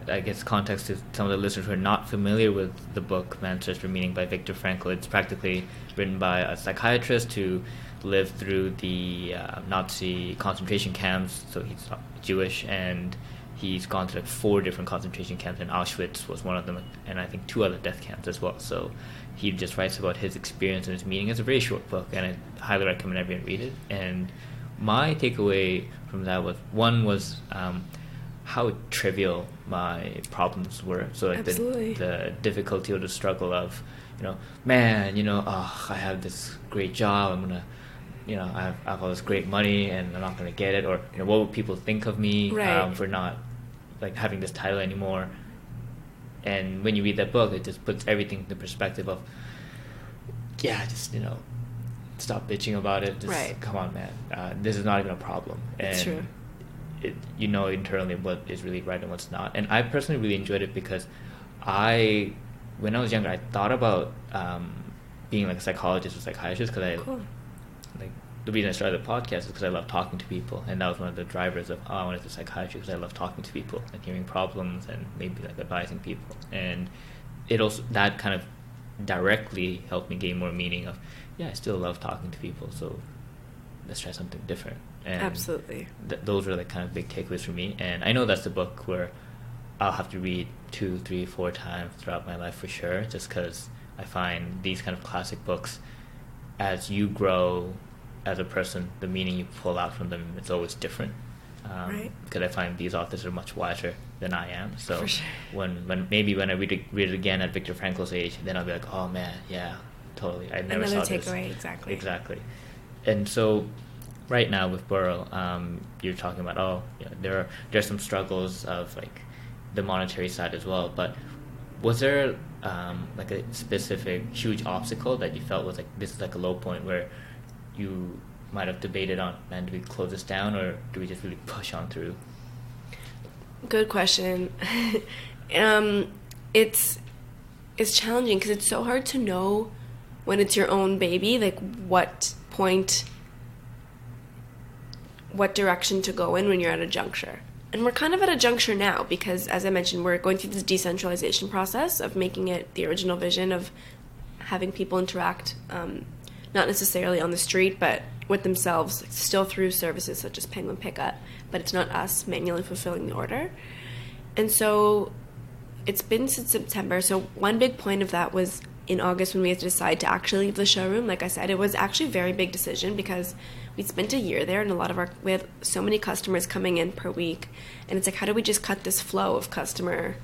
I guess context to some of the listeners who are not familiar with the book Man's Search for Meaning by Viktor Frankl. It's practically written by a psychiatrist who lived through the Nazi concentration camps. So he's Jewish, and he's gone to like 4 different concentration camps, and Auschwitz was one of them, and I think 2 other death camps as well. So he just writes about his experience and his meaning. It's a very short book, and I highly recommend everyone read it. And my takeaway from that was how trivial my problems were. So like the difficulty or the struggle of, man, I have this great job, I'm gonna, I have all this great money and I'm not gonna get it, or what would people think of me for not like having this title anymore. And when you read that book, it just puts everything into perspective of, just stop bitching about it. Just come on, man. This is not even a problem. It's true. Internally what is really right and what's not. And I personally really enjoyed it because when I was younger, I thought about being like a psychologist or psychiatrist, because like the reason I started the podcast is because I love talking to people, and that was one of the drivers of I wanted to psychiatry, because I love talking to people and hearing problems and maybe like advising people. And it also, that kind of directly helped me gain more meaning of, I still love talking to people, so let's try something different. And absolutely. Those are like kind of big takeaways for me. And I know that's the book where I'll have to read 2, 3, 4 times throughout my life for sure, just because I find these kind of classic books, as you grow as a person, the meaning you pull out from them is always different. Because I find these authors are much wiser than I am. So for sure. when I read it again at Viktor Frankl's age, then I'll be like, oh man, yeah, totally. I never saw this. Another takeaway, exactly. And so right now with Boro, you're talking about, there's some struggles of like the monetary side as well, but was there like a specific huge obstacle that you felt was like, this is like a low point where you might have debated on, man, do we close this down or do we just really push on through? Good question. It's challenging because it's so hard to know when it's your own baby, like what direction to go in when you're at a juncture. And we're kind of at a juncture now because, as I mentioned, we're going through this decentralization process of making it the original vision of having people interact, not necessarily on the street, but with themselves, still through services such as Penguin Pickup, but it's not us manually fulfilling the order. And so it's been since September. So one big point of that was in August when we had to decide to actually leave the showroom. Like I said, it was actually a very big decision because we spent a year there, and we had so many customers coming in per week, and it's like, how do we just cut this flow of customer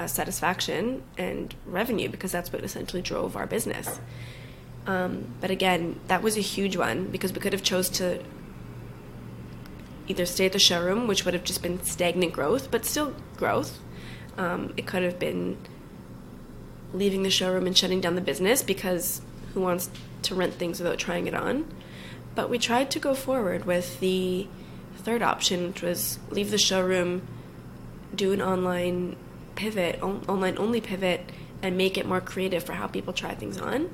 satisfaction and revenue, because that's what essentially drove our business. But again, that was a huge one because we could have chose to either stay at the showroom, which would have just been stagnant growth, but still growth. It could have been leaving the showroom and shutting down the business, because who wants to rent things without trying it on? But we tried to go forward with the third option, which was leave the showroom, do an online only pivot, and make it more creative for how people try things on.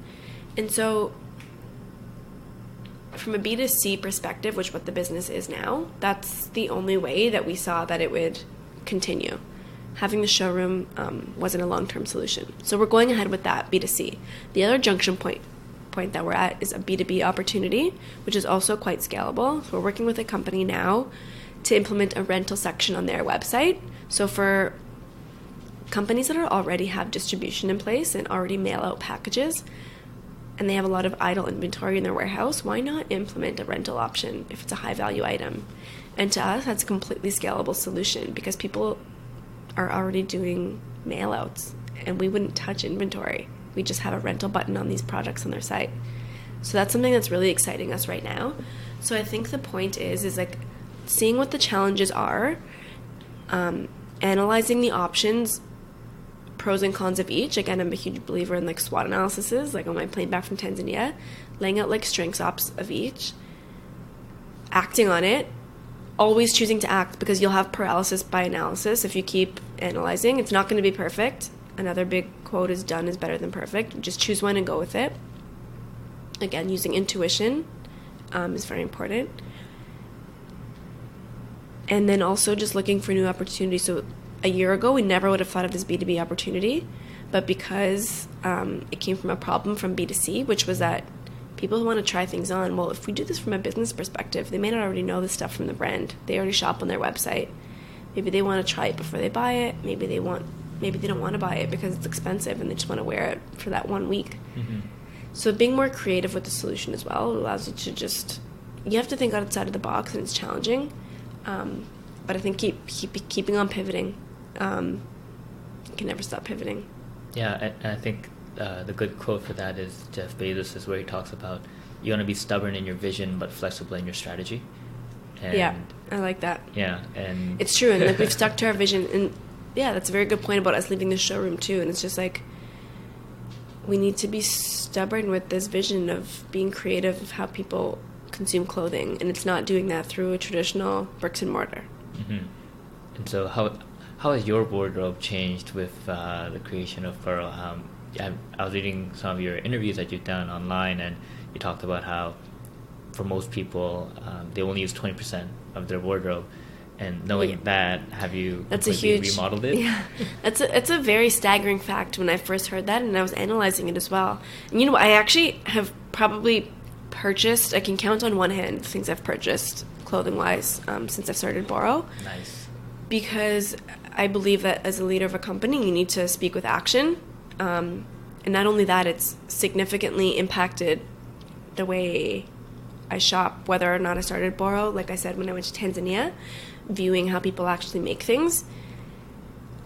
And so from a B2C perspective, which what the business is now, that's the only way that we saw that it would continue. Having the showroom wasn't a long-term solution. So we're going ahead with that, B2C. The other junction point that we're at is a B2B opportunity, which is also quite scalable. So we're working with a company now to implement a rental section on their website. So for companies that already have distribution in place and already mail out packages, and they have a lot of idle inventory in their warehouse, why not implement a rental option if it's a high-value item? And to us, that's a completely scalable solution because people are already doing mail-outs, and we wouldn't touch inventory. We just have a rental button on these products on their site. So that's something that's really exciting us right now. So I think the point is like seeing what the challenges are, analyzing the options, pros and cons of each. Again, I'm a huge believer in like SWOT analyses, like on my plane back from Tanzania, laying out like strengths ops of each, acting on it, always choosing to act, because you'll have paralysis by analysis if you keep analyzing. It's not going to be perfect. Another big quote is done is better than perfect. Just choose one and go with it. Again, using intuition is very important. And then also just looking for new opportunities. So a year ago, we never would have thought of this B2B opportunity, but because it came from a problem from B2C, which was that people want to try things on. Well, if we do this from a business perspective, they may not already know this stuff from the brand. They already shop on their website. Maybe they want to try it before they buy it. Maybe they don't want to buy it because it's expensive and they just want to wear it for that 1 week. Mm-hmm. So being more creative with the solution as well allows you to just, you have to think outside of the box, and it's challenging. But I think keeping on pivoting. You can never stop pivoting. Yeah, and I think the good quote for that is Jeff Bezos, where he talks about you want to be stubborn in your vision but flexible in your strategy. And yeah, I like that. Yeah, and it's true, and like we've stuck to our vision, and yeah, that's a very good point about us leaving the showroom too. And it's just like we need to be stubborn with this vision of being creative of how people consume clothing, and it's not doing that through a traditional bricks and mortar. Mm-hmm. And so how has your wardrobe changed with the creation of Boro? I was reading some of your interviews that you've done online, and you talked about how for most people they only use 20% of their wardrobe. And knowing that, have you remodeled it? Yeah, it's a very staggering fact when I first heard that, and I was analyzing it as well. And you know, I actually have probably purchased, I can count on one hand the things I've purchased clothing-wise since I've started Boro. Nice. Because I believe that as a leader of a company, you need to speak with action. And not only that, it's significantly impacted the way I shop, whether or not I started Boro. Like I said, when I went to Tanzania, viewing how people actually make things,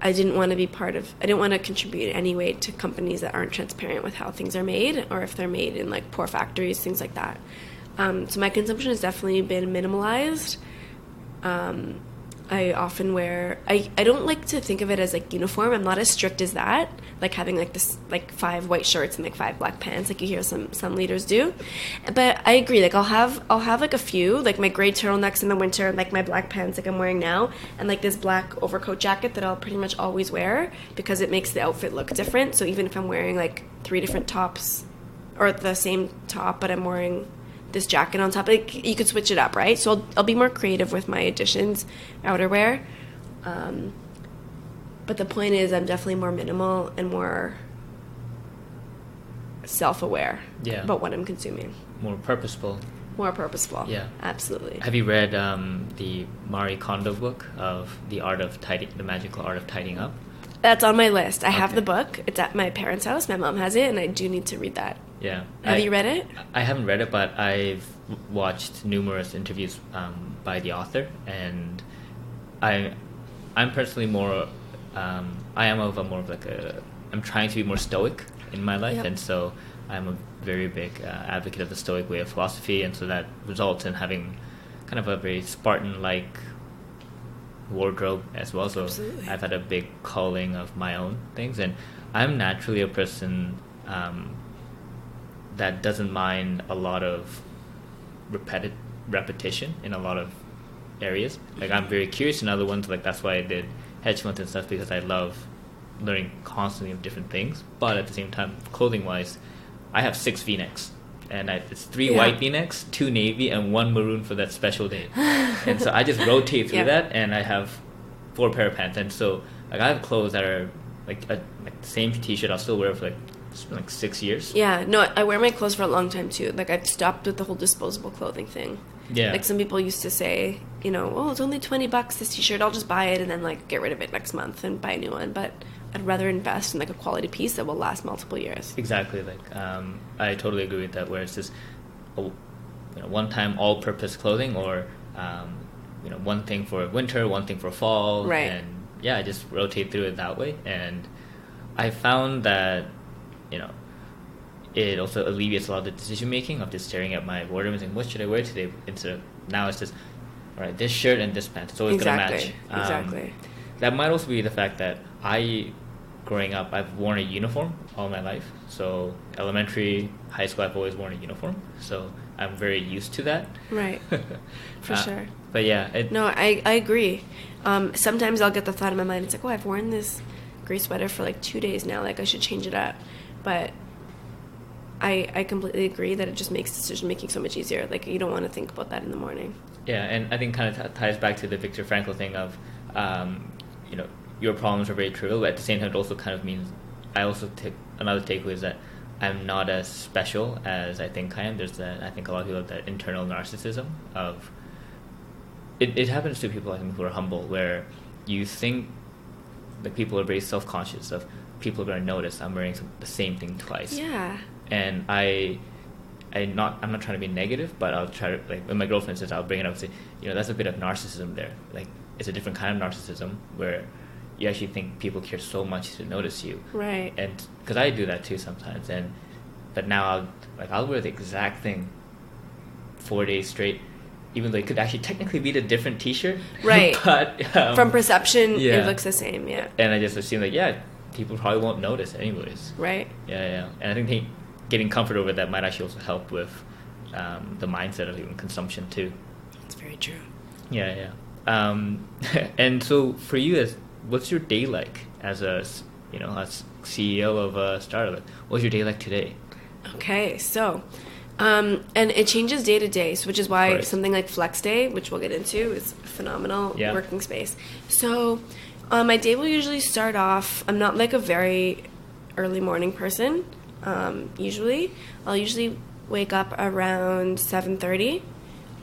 I didn't want to contribute in any way to companies that aren't transparent with how things are made, or if they're made in like poor factories, things like that. So my consumption has definitely been minimalized. I often wear, I don't like to think of it as like uniform. I'm not as strict as that, like having like this like 5 white shirts and like 5 black pants like you hear some leaders do. But I agree, like I'll have like a few, like my gray turtlenecks in the winter, like my black pants like I'm wearing now, and like this black overcoat jacket that I'll pretty much always wear because it makes the outfit look different. So even if I'm wearing like 3 different tops or the same top but I'm wearing this jacket on top, like you could switch it up, right? So I'll be more creative with my additions, outerwear. But the point is, I'm definitely more minimal and more self-aware about what I'm consuming. More purposeful. More purposeful. Yeah, absolutely. Have you read the Marie Kondo book of the magical art of tidying up? That's on my list. I have the book. It's at my parents' house. My mom has it, and I do need to read that. Yeah. Have you read it? I haven't read it, but I've watched numerous interviews by the author, and I'm personally more. I am I'm trying to be more stoic in my life, and so I'm a very big advocate of the stoic way of philosophy, and so that results in having kind of a very Spartan-like wardrobe as well. So absolutely. I've had a big culling of my own things, and I'm naturally a person that doesn't mind a lot of repetition in a lot of areas. Like I'm very curious in other ones, like that's why I did hedge funds and stuff, because I love learning constantly of different things. But at the same time, clothing wise, I have 6 V-necks, and it's 3 white V-necks, 2 navy, and 1 maroon for that special day. And so I just rotate through that, and I have 4 pair of pants. And so like I have clothes that are like the same t-shirt I'll still wear for like 6 years. Yeah, no, I wear my clothes for a long time too. Like I've stopped with the whole disposable clothing thing. Yeah. Like some people used to say, you know, oh, it's only $20 this t-shirt, I'll just buy it and then like get rid of it next month and buy a new one. But I'd rather invest in like a quality piece that will last multiple years. Exactly. Like I totally agree with that, where it's just one-time all-purpose clothing, or one thing for winter, one thing for fall, right? And yeah, I just rotate through it that way. And I found that it also alleviates a lot of the decision making of just staring at my wardrobe and saying, what should I wear today? Instead of now it's just, all right, this shirt and this pants, it's always gonna match. Exactly. That might also be the fact that growing up, I've worn a uniform all my life. So elementary, high school, I've always worn a uniform. So I'm very used to that. Right. For sure. But yeah. I agree. Sometimes I'll get the thought in my mind, it's like, oh, I've worn this gray sweater for like 2 days now. Like I should change it up. But I completely agree that it just makes decision making so much easier. Like you don't want to think about that in the morning. Yeah, and I think kind of ties back to the Viktor Frankl thing of, you know, your problems are very trivial, but at the same time, it also kind of means I also take another takeaway is that I'm not as special as I think I am. There's that, I think a lot of people have that internal narcissism of, it happens to people I think who are humble, where you think that people are very self-conscious of people are going to notice I'm wearing the same thing twice. Yeah. And I'm not trying to be negative, but I'll try to, like, when my girlfriend says, I'll bring it up and say, you know, that's a bit of narcissism there. Like, it's a different kind of narcissism where you actually think people care so much to notice you. Right. And because I do that too sometimes, but now I'll wear the exact thing 4 days straight, even though it could actually technically be the different T-shirt. Right. But from perception, yeah. it looks the same. Yeah. And I just assume people probably won't notice anyways. Right. Yeah. And I think getting comfort over that might actually also help with the mindset of even consumption too. That's very true. Yeah. And so for you, what's your day like as a CEO of a startup? What's your day like today? Okay, so and it changes day to day, so which is why something like Flex Day, which we'll get into, is a phenomenal working space. So my day will usually start off, I'm not like a very early morning person. Usually I'll wake up around 7:30.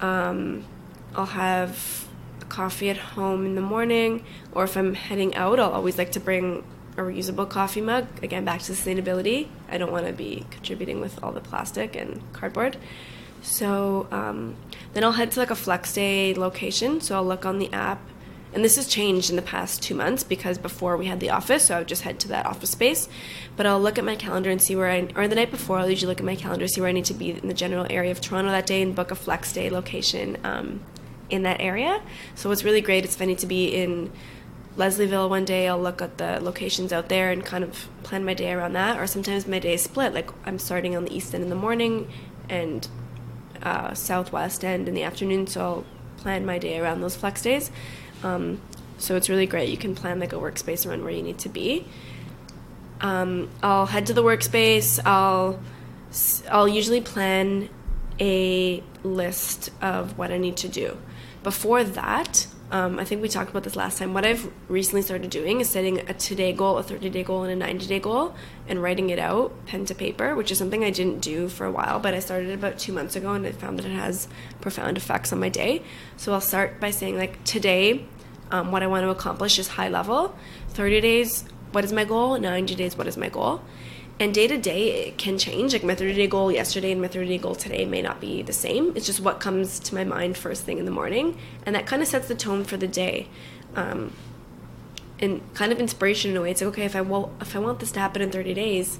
I'll have coffee at home in the morning, or if I'm heading out, I'll always like to bring a reusable coffee mug. Again, back to sustainability. I don't want to be contributing with all the plastic and cardboard. So then I'll head to like a Flex Day location. So I'll look on the app, and this has changed in the past 2 months because before we had the office, so I would just head to that office space. But I'll look at my calendar and see or the night before, I'll usually look at my calendar, see where I need to be in the general area of Toronto that day, and book a Flex Day location in that area. So what's really great is if I need to be in Leslieville one day, I'll look at the locations out there and kind of plan my day around that. Or sometimes my day is split, like I'm starting on the East End in the morning and Southwest End in the afternoon, so I'll plan my day around those Flex Days. So it's really great. You can plan like a workspace around where you need to be. I'll head to the workspace. I'll usually plan a list of what I need to do. Before that, I think we talked about this last time. What I've recently started doing is setting a today goal, a 30-day goal, and a 90-day goal, and writing it out pen to paper, which is something I didn't do for a while, but I started about 2 months ago, and I found that it has profound effects on my day. So I'll start by saying, like, today, what I want to accomplish is high level. 30 days, what is my goal? 90 days, what is my goal? And day to day, it can change. Like my 30-day goal yesterday and my 30-day goal today may not be the same. It's just what comes to my mind first thing in the morning. And that kind of sets the tone for the day. And kind of inspiration in a way. It's like, okay, if I want this to happen in 30 days,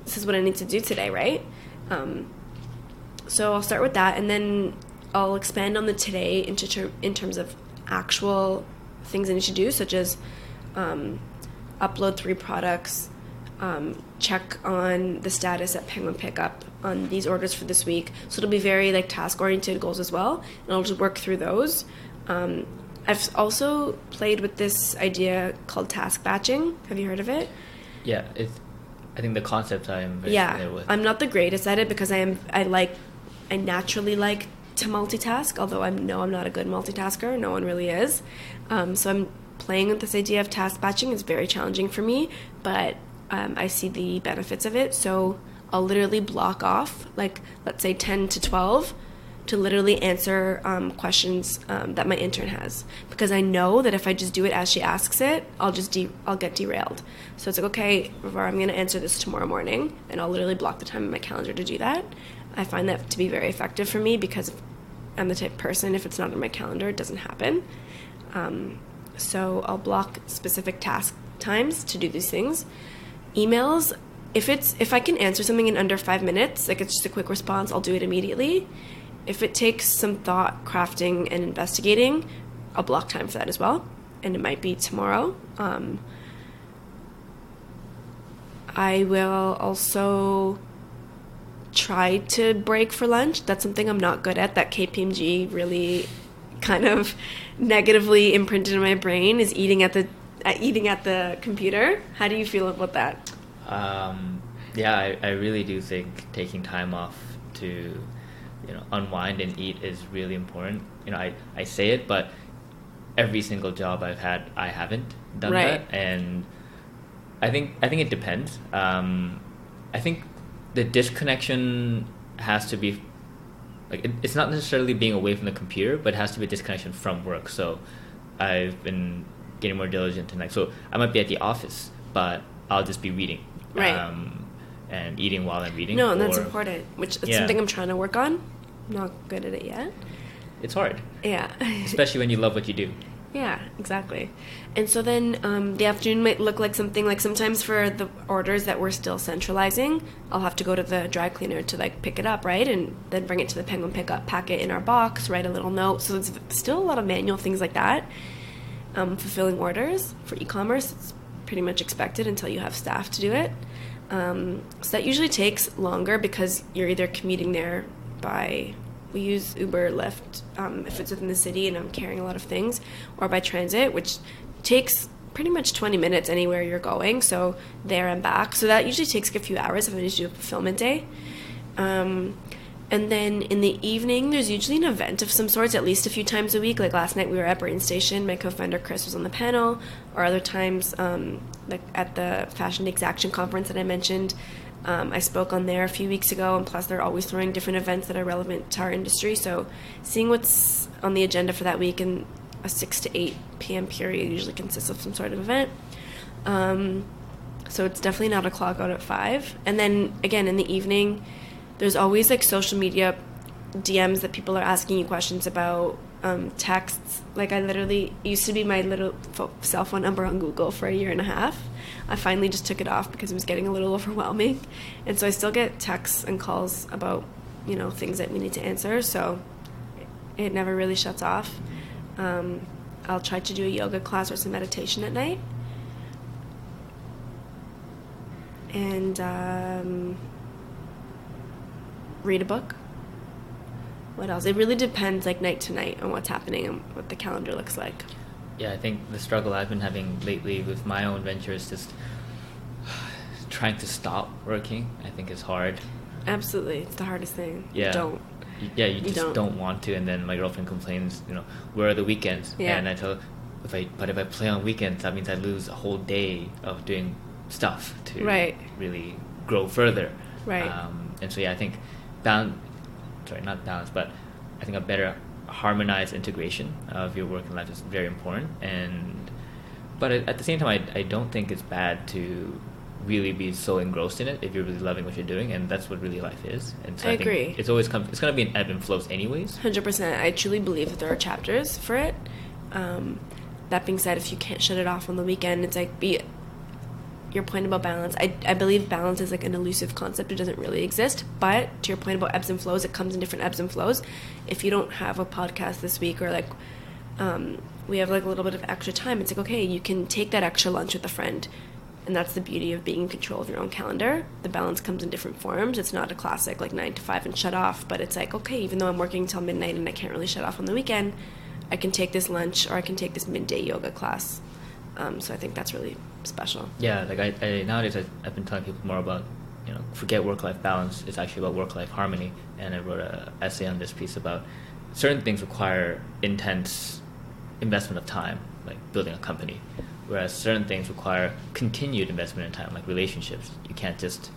this is what I need to do today, right? So I'll start with that, and then I'll expand on the today in terms of actual things I need to do, such as upload 3 products, check on the status at Penguin Pickup on these orders for this week. So it'll be very like task-oriented goals as well, and I'll just work through those. I've also played with this idea called task batching. Have you heard of it? Yeah, I think the concept I am very familiar with. I'm not the greatest at it because I naturally like to multitask, although I know I'm not a good multitasker. No one really is. So I'm playing with this idea of task batching. It's very challenging for me, but I see the benefits of it. So I'll literally block off, like, let's say 10 to 12 to literally answer questions that my intern has, because I know that if I just do it as she asks it, I'll get derailed. So it's like, okay, I'm going to answer this tomorrow morning, and I'll literally block the time in my calendar to do that. I find that to be very effective for me because I'm the type of person, if it's not in my calendar, it doesn't happen. So I'll block specific task times to do these things. Emails, if I can answer something in under 5 minutes, like it's just a quick response, I'll do it immediately. If it takes some thought, crafting, and investigating, I'll block time for that as well. And it might be tomorrow. I will also try to break for lunch. That's something I'm not good at, that KPMG really kind of negatively imprinted in my brain, is eating at the computer. How do you feel about that? I really do think taking time off to unwind and eat is really important. I say it, but every single job I've had, I haven't done Right. that, and I think it depends. I think the disconnection has to be it's not necessarily being away from the computer, but it has to be a disconnection from work. So I've been getting more diligent tonight. So I might be at the office, but I'll just be reading, Right. and eating while I'm reading. No, and that's important, which is Yeah. something I'm trying to work on. Not good at it yet. It's hard, Yeah. especially when you love what you do. Yeah, exactly. And so then the afternoon might look like something like sometimes for the orders that we're still centralizing, I'll have to go to the dry cleaner to like pick it up, right? And then bring it to the Penguin pickup, pack it in our box, write a little note. So it's still a lot of manual things like that. Fulfilling orders for e-commerce, it's pretty much expected until you have staff to do it. So that usually takes longer because you're either commuting there by... We use Uber, Lyft, if it's within the city and I'm carrying a lot of things, or by transit, which takes pretty much 20 minutes anywhere you're going, so there and back. So that usually takes a few hours if I need to do a fulfillment day. And then in the evening, there's usually an event of some sorts, at least a few times a week. Like last night we were at Brain Station, my co-founder Chris was on the panel, or other times like at the Fashion Exaction conference that I mentioned. I spoke on there a few weeks ago, and plus they're always throwing different events that are relevant to our industry. So seeing what's on the agenda for that week in a 6 to 8 p.m. period usually consists of some sort of event. So it's definitely not a clock out at 5. And then again in the evening, there's always like social media DMs that people are asking you questions about, texts. Like I literally used to be my little cell phone number on Google for a year and a half. I finally just took it off because it was getting a little overwhelming. And so I still get texts and calls about, things that we need to answer. So it never really shuts off. I'll try to do a yoga class or some meditation at night. And read a book. What else? It really depends, like night to night, on what's happening and what the calendar looks like. Yeah, I think the struggle I've been having lately with my own venture is just trying to stop working. I think is hard. Absolutely, it's the hardest thing. Yeah. You just don't want to, and then my girlfriend complains, where are the weekends? Yeah. And I tell her, if I play on weekends, that means I lose a whole day of doing stuff to really grow further. Right. And so I think not balance, but I think a better harmonized integration of your work and life is very important. But at the same time, I don't think it's bad to really be so engrossed in it if you're really loving what you're doing, and that's what really life is. And so I agree. think it's always it's going to be an ebb and flows anyways. 100%. I truly believe that there are chapters for it. That being said, if you can't shut it off on the weekend, it's like your point about balance. I believe balance is like an elusive concept. It doesn't really exist. But to your point about ebbs and flows, it comes in different ebbs and flows. If you don't have a podcast this week, or like we have like a little bit of extra time, it's like, okay, you can take that extra lunch with a friend. And that's the beauty of being in control of your own calendar. The balance comes in different forms. It's not a classic like 9 to 5 and shut off, but it's like, okay, even though I'm working till midnight and I can't really shut off on the weekend, I can take this lunch or I can take this midday yoga class. So I think that's really special. Yeah, like I nowadays I've been telling people more about, forget work-life balance. It's actually about work-life harmony. And I wrote an essay on this piece about certain things require intense investment of time, like building a company, whereas certain things require continued investment in time, like relationships. You can't just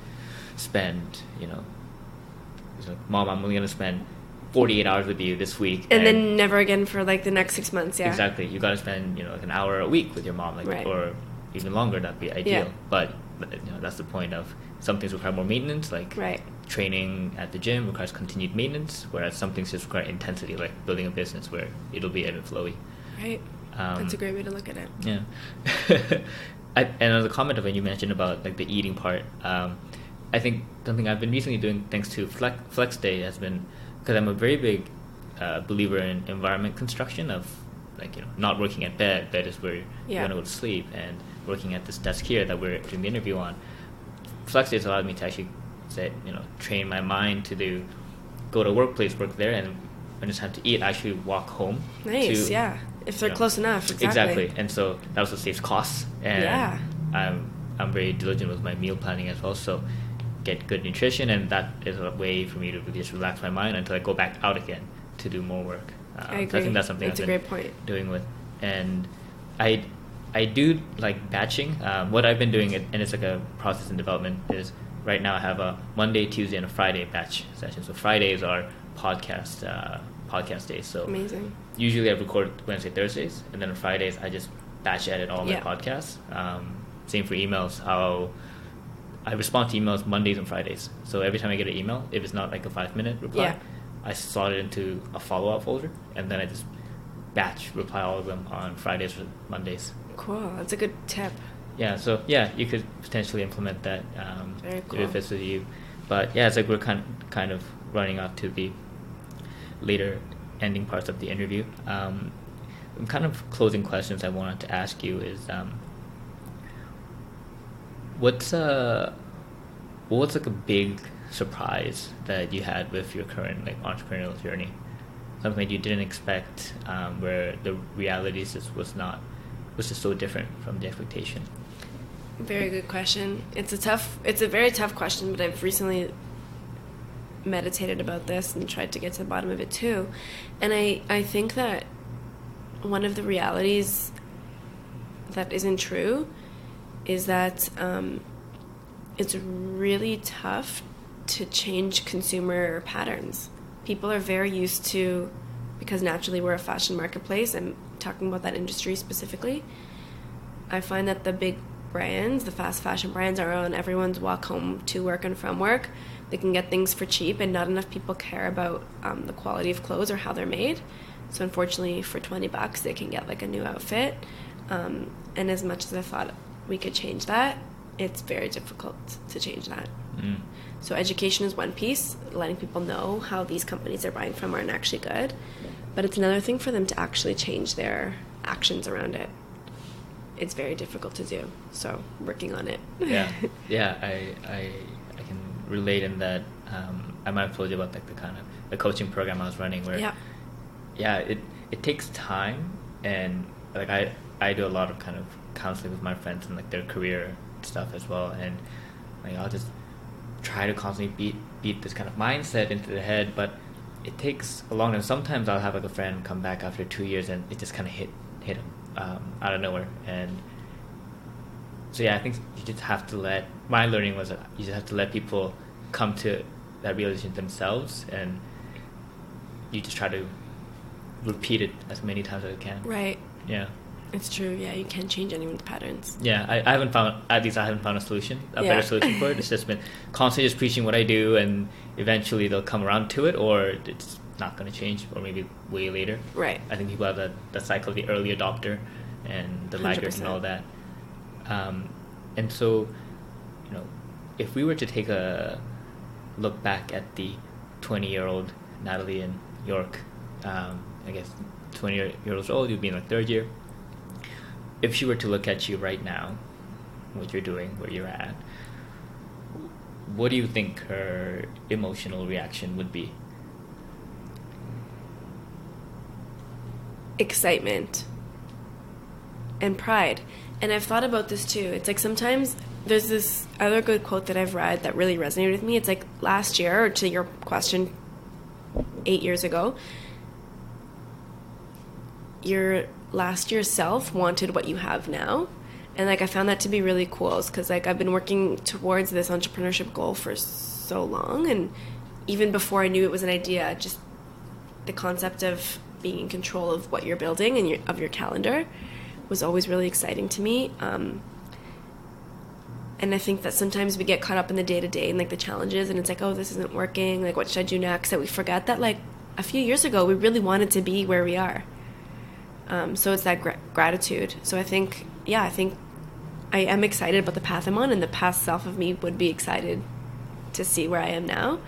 spend, it's like, Mom, I'm only going to spend 48 hours with you this week. And then never again for like the next 6 months, yeah. Exactly. You got to spend, like an hour a week with your mom, Right. Or even longer, that'd be ideal. Yeah. But, that's the point of some things require more maintenance, like Right. training at the gym requires continued maintenance, whereas some things just require intensity, like building a business where it'll be ebb and flowy. Right. That's a great way to look at it. Yeah. And as a comment of when you mentioned about like the eating part, I think something I've been recently doing thanks to Flex Day has been, because I'm a very big believer in environment construction of like, not working at bed. Bed is where you want to go to sleep, and working at this desk here that we're doing the interview on. Flex Day has allowed me to actually train my mind to go to workplace, work there, and when it's time to eat, actually walk home. Nice, yeah. If they're close enough, exactly. And so that also saves costs. And yeah. I'm very diligent with my meal planning as well. So get good nutrition, and that is a way for me to really just relax my mind until I go back out again to do more work. I agree. So I think that's something That's a great point. doing with, and I do like batching. What I've been doing, and it's like a process in development, is right now I have a Monday, Tuesday, and a Friday batch session. So Fridays are podcast days. So amazing. Usually I record Wednesday, Thursdays, and then on Fridays I just batch edit all my podcasts. Same for emails. I respond to emails Mondays and Fridays. So every time I get an email, if it's not like a 5-minute reply, I slot it into a follow-up folder, and then I just batch reply all of them on Fridays or Mondays. Cool. That's a good tip. Yeah, so you could potentially implement that Very cool. if it fits with you. But yeah, it's like we're kind of running up to the later ending parts of the interview. Kind of closing questions I wanted to ask you is what's like a big surprise that you had with your current like entrepreneurial journey? Something that you didn't expect, where the reality was just so different from the expectation. Very good question. It's a very tough question, but I've recently meditated about this and tried to get to the bottom of it too. And I think that one of the realities that isn't true is that it's really tough to change consumer patterns. People are very used to, because naturally we're a fashion marketplace, I'm talking about that industry specifically, I find that the big brands, the fast fashion brands, are on everyone's walk home to work and from work. They can get things for cheap, and not enough people care about the quality of clothes or how they're made. So unfortunately, for $20 they can get like a new outfit, and as much as I thought we could change that, it's very difficult to change that. So education is one piece, letting people know how these companies they're buying from aren't actually good, but it's another thing for them to actually change their actions around it. It's very difficult to do, so working on it. I can relate in that. I might have told you about like the coaching program I was running where it takes time, and like I do a lot of kind of counseling with my friends and like their career stuff as well, and like I'll just try to constantly beat this kind of mindset into their head, but it takes a long time. Sometimes I'll have like a friend come back after 2 years and it just kind of hit him out of nowhere. And so I think you just have to my learning was that you just have to let people come to that realization themselves, and you just try to repeat it as many times as you can. Right. Yeah. It's true. Yeah, you can't change anyone's patterns. Yeah, I haven't found a solution, better solution for it. It's just been constantly just preaching what I do, and eventually they'll come around to it, or it's not going to change, or maybe way later. Right. I think people have the cycle of the early adopter and the laggard and all that. And so, if we were to take a look back at the 20-year-old Natalie in York, I guess 20 years old, you'd be in like third year. If she were to look at you right now, what you're doing, where you're at, what do you think her emotional reaction would be? Excitement and pride. And I've thought about this too. It's like sometimes there's this other good quote that I've read that really resonated with me. It's like last year, or to your question, 8 years ago, your last year's self wanted what you have now. And like I found that to be really cool, because like I've been working towards this entrepreneurship goal for so long, and even before I knew it was an idea, just the concept of being in control of what you're building and of your calendar was always really exciting to me. And I think that sometimes we get caught up in the day-to-day and like the challenges, and it's like, oh, this isn't working, like what should I do next, that we forget that like a few years ago we really wanted to be where we are. So it's that gratitude. So I think I am excited about the path I'm on, and the past self of me would be excited to see where I am now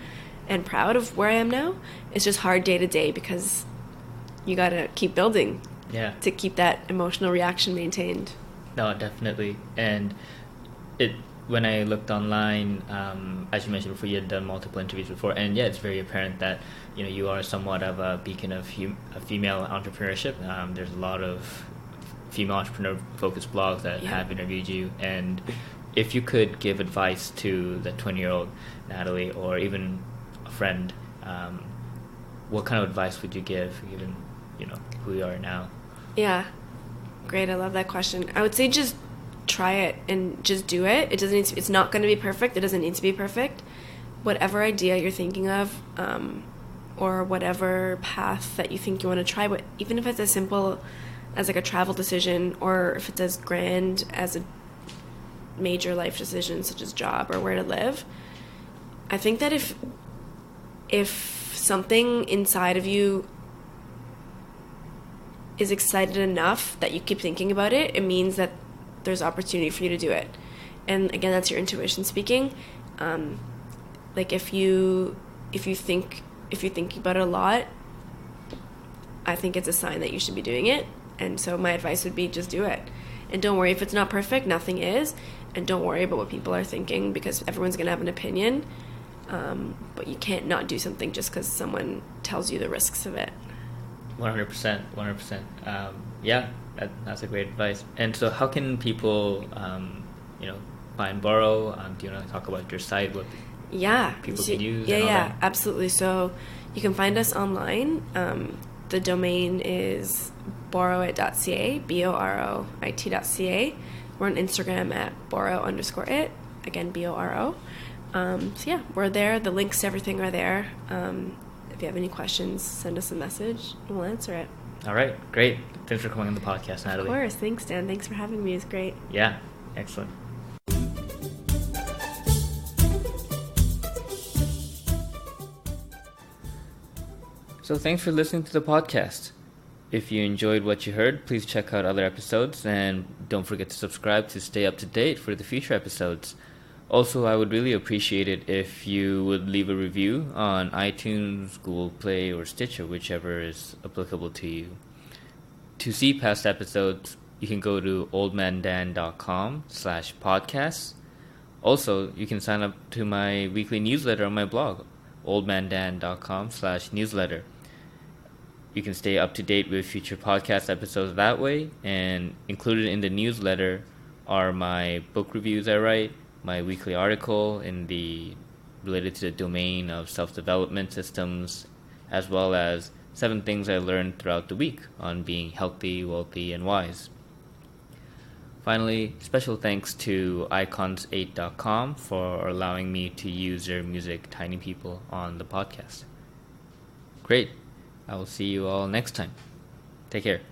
and proud of where I am now. It's just hard day to day because you got to keep building to keep that emotional reaction maintained. No, definitely. And when I looked online, as you mentioned before, you had done multiple interviews before, and it's very apparent that you are somewhat of a beacon of female entrepreneurship. There's a lot of female entrepreneur focused blogs that have interviewed you, and if you could give advice to the 20-year-old Natalie, or even a friend, what kind of advice would you give, given, who you are now? Yeah, great. I love that question. I would say just try it and just do it. It doesn't need to, it's not going to be perfect. It doesn't need to be perfect. Whatever idea you're thinking of, or whatever path that you think you want to try, even if it's as simple as like a travel decision, or if it's as grand as a major life decision such as job or where to live, I think that if something inside of you is excited enough that you keep thinking about it, it means that there's opportunity for you to do it. And again, that's your intuition speaking. Like if you think about it a lot, I think it's a sign that you should be doing it. And so my advice would be just do it. And don't worry if it's not perfect, nothing is. And don't worry about what people are thinking, because everyone's going to have an opinion. But you can't not do something just because someone tells you the risks of it. 100%. Yeah, that's a great advice. And so how can people, find Boro? Do you want to talk about your site? What people can use? Yeah, absolutely. So you can find us online. The domain is boroit.ca, boroit.ca. We're on Instagram at boro_it, again, BORO. So yeah, we're there. The links to everything are there. If you have any questions, send us a message and we'll answer it. All right, great. Thanks for coming on the podcast, Natalie. Of course. Thanks, Dan. Thanks for having me. It's great. Yeah, excellent. So thanks for listening to the podcast. If you enjoyed what you heard, please check out other episodes, and don't forget to subscribe to stay up to date for the future episodes. Also, I would really appreciate it if you would leave a review on iTunes, Google Play, or Stitcher, whichever is applicable to you. To see past episodes, you can go to oldmandan.com/podcasts. Also, you can sign up to my weekly newsletter on my blog, oldmandan.com/newsletter. You can stay up to date with future podcast episodes that way, and included in the newsletter are my book reviews I write, my weekly article related to the domain of self-development systems, as well as 7 things I learned throughout the week on being healthy, wealthy, and wise. Finally, special thanks to icons8.com for allowing me to use their music, Tiny People, on the podcast. Great. I will see you all next time. Take care.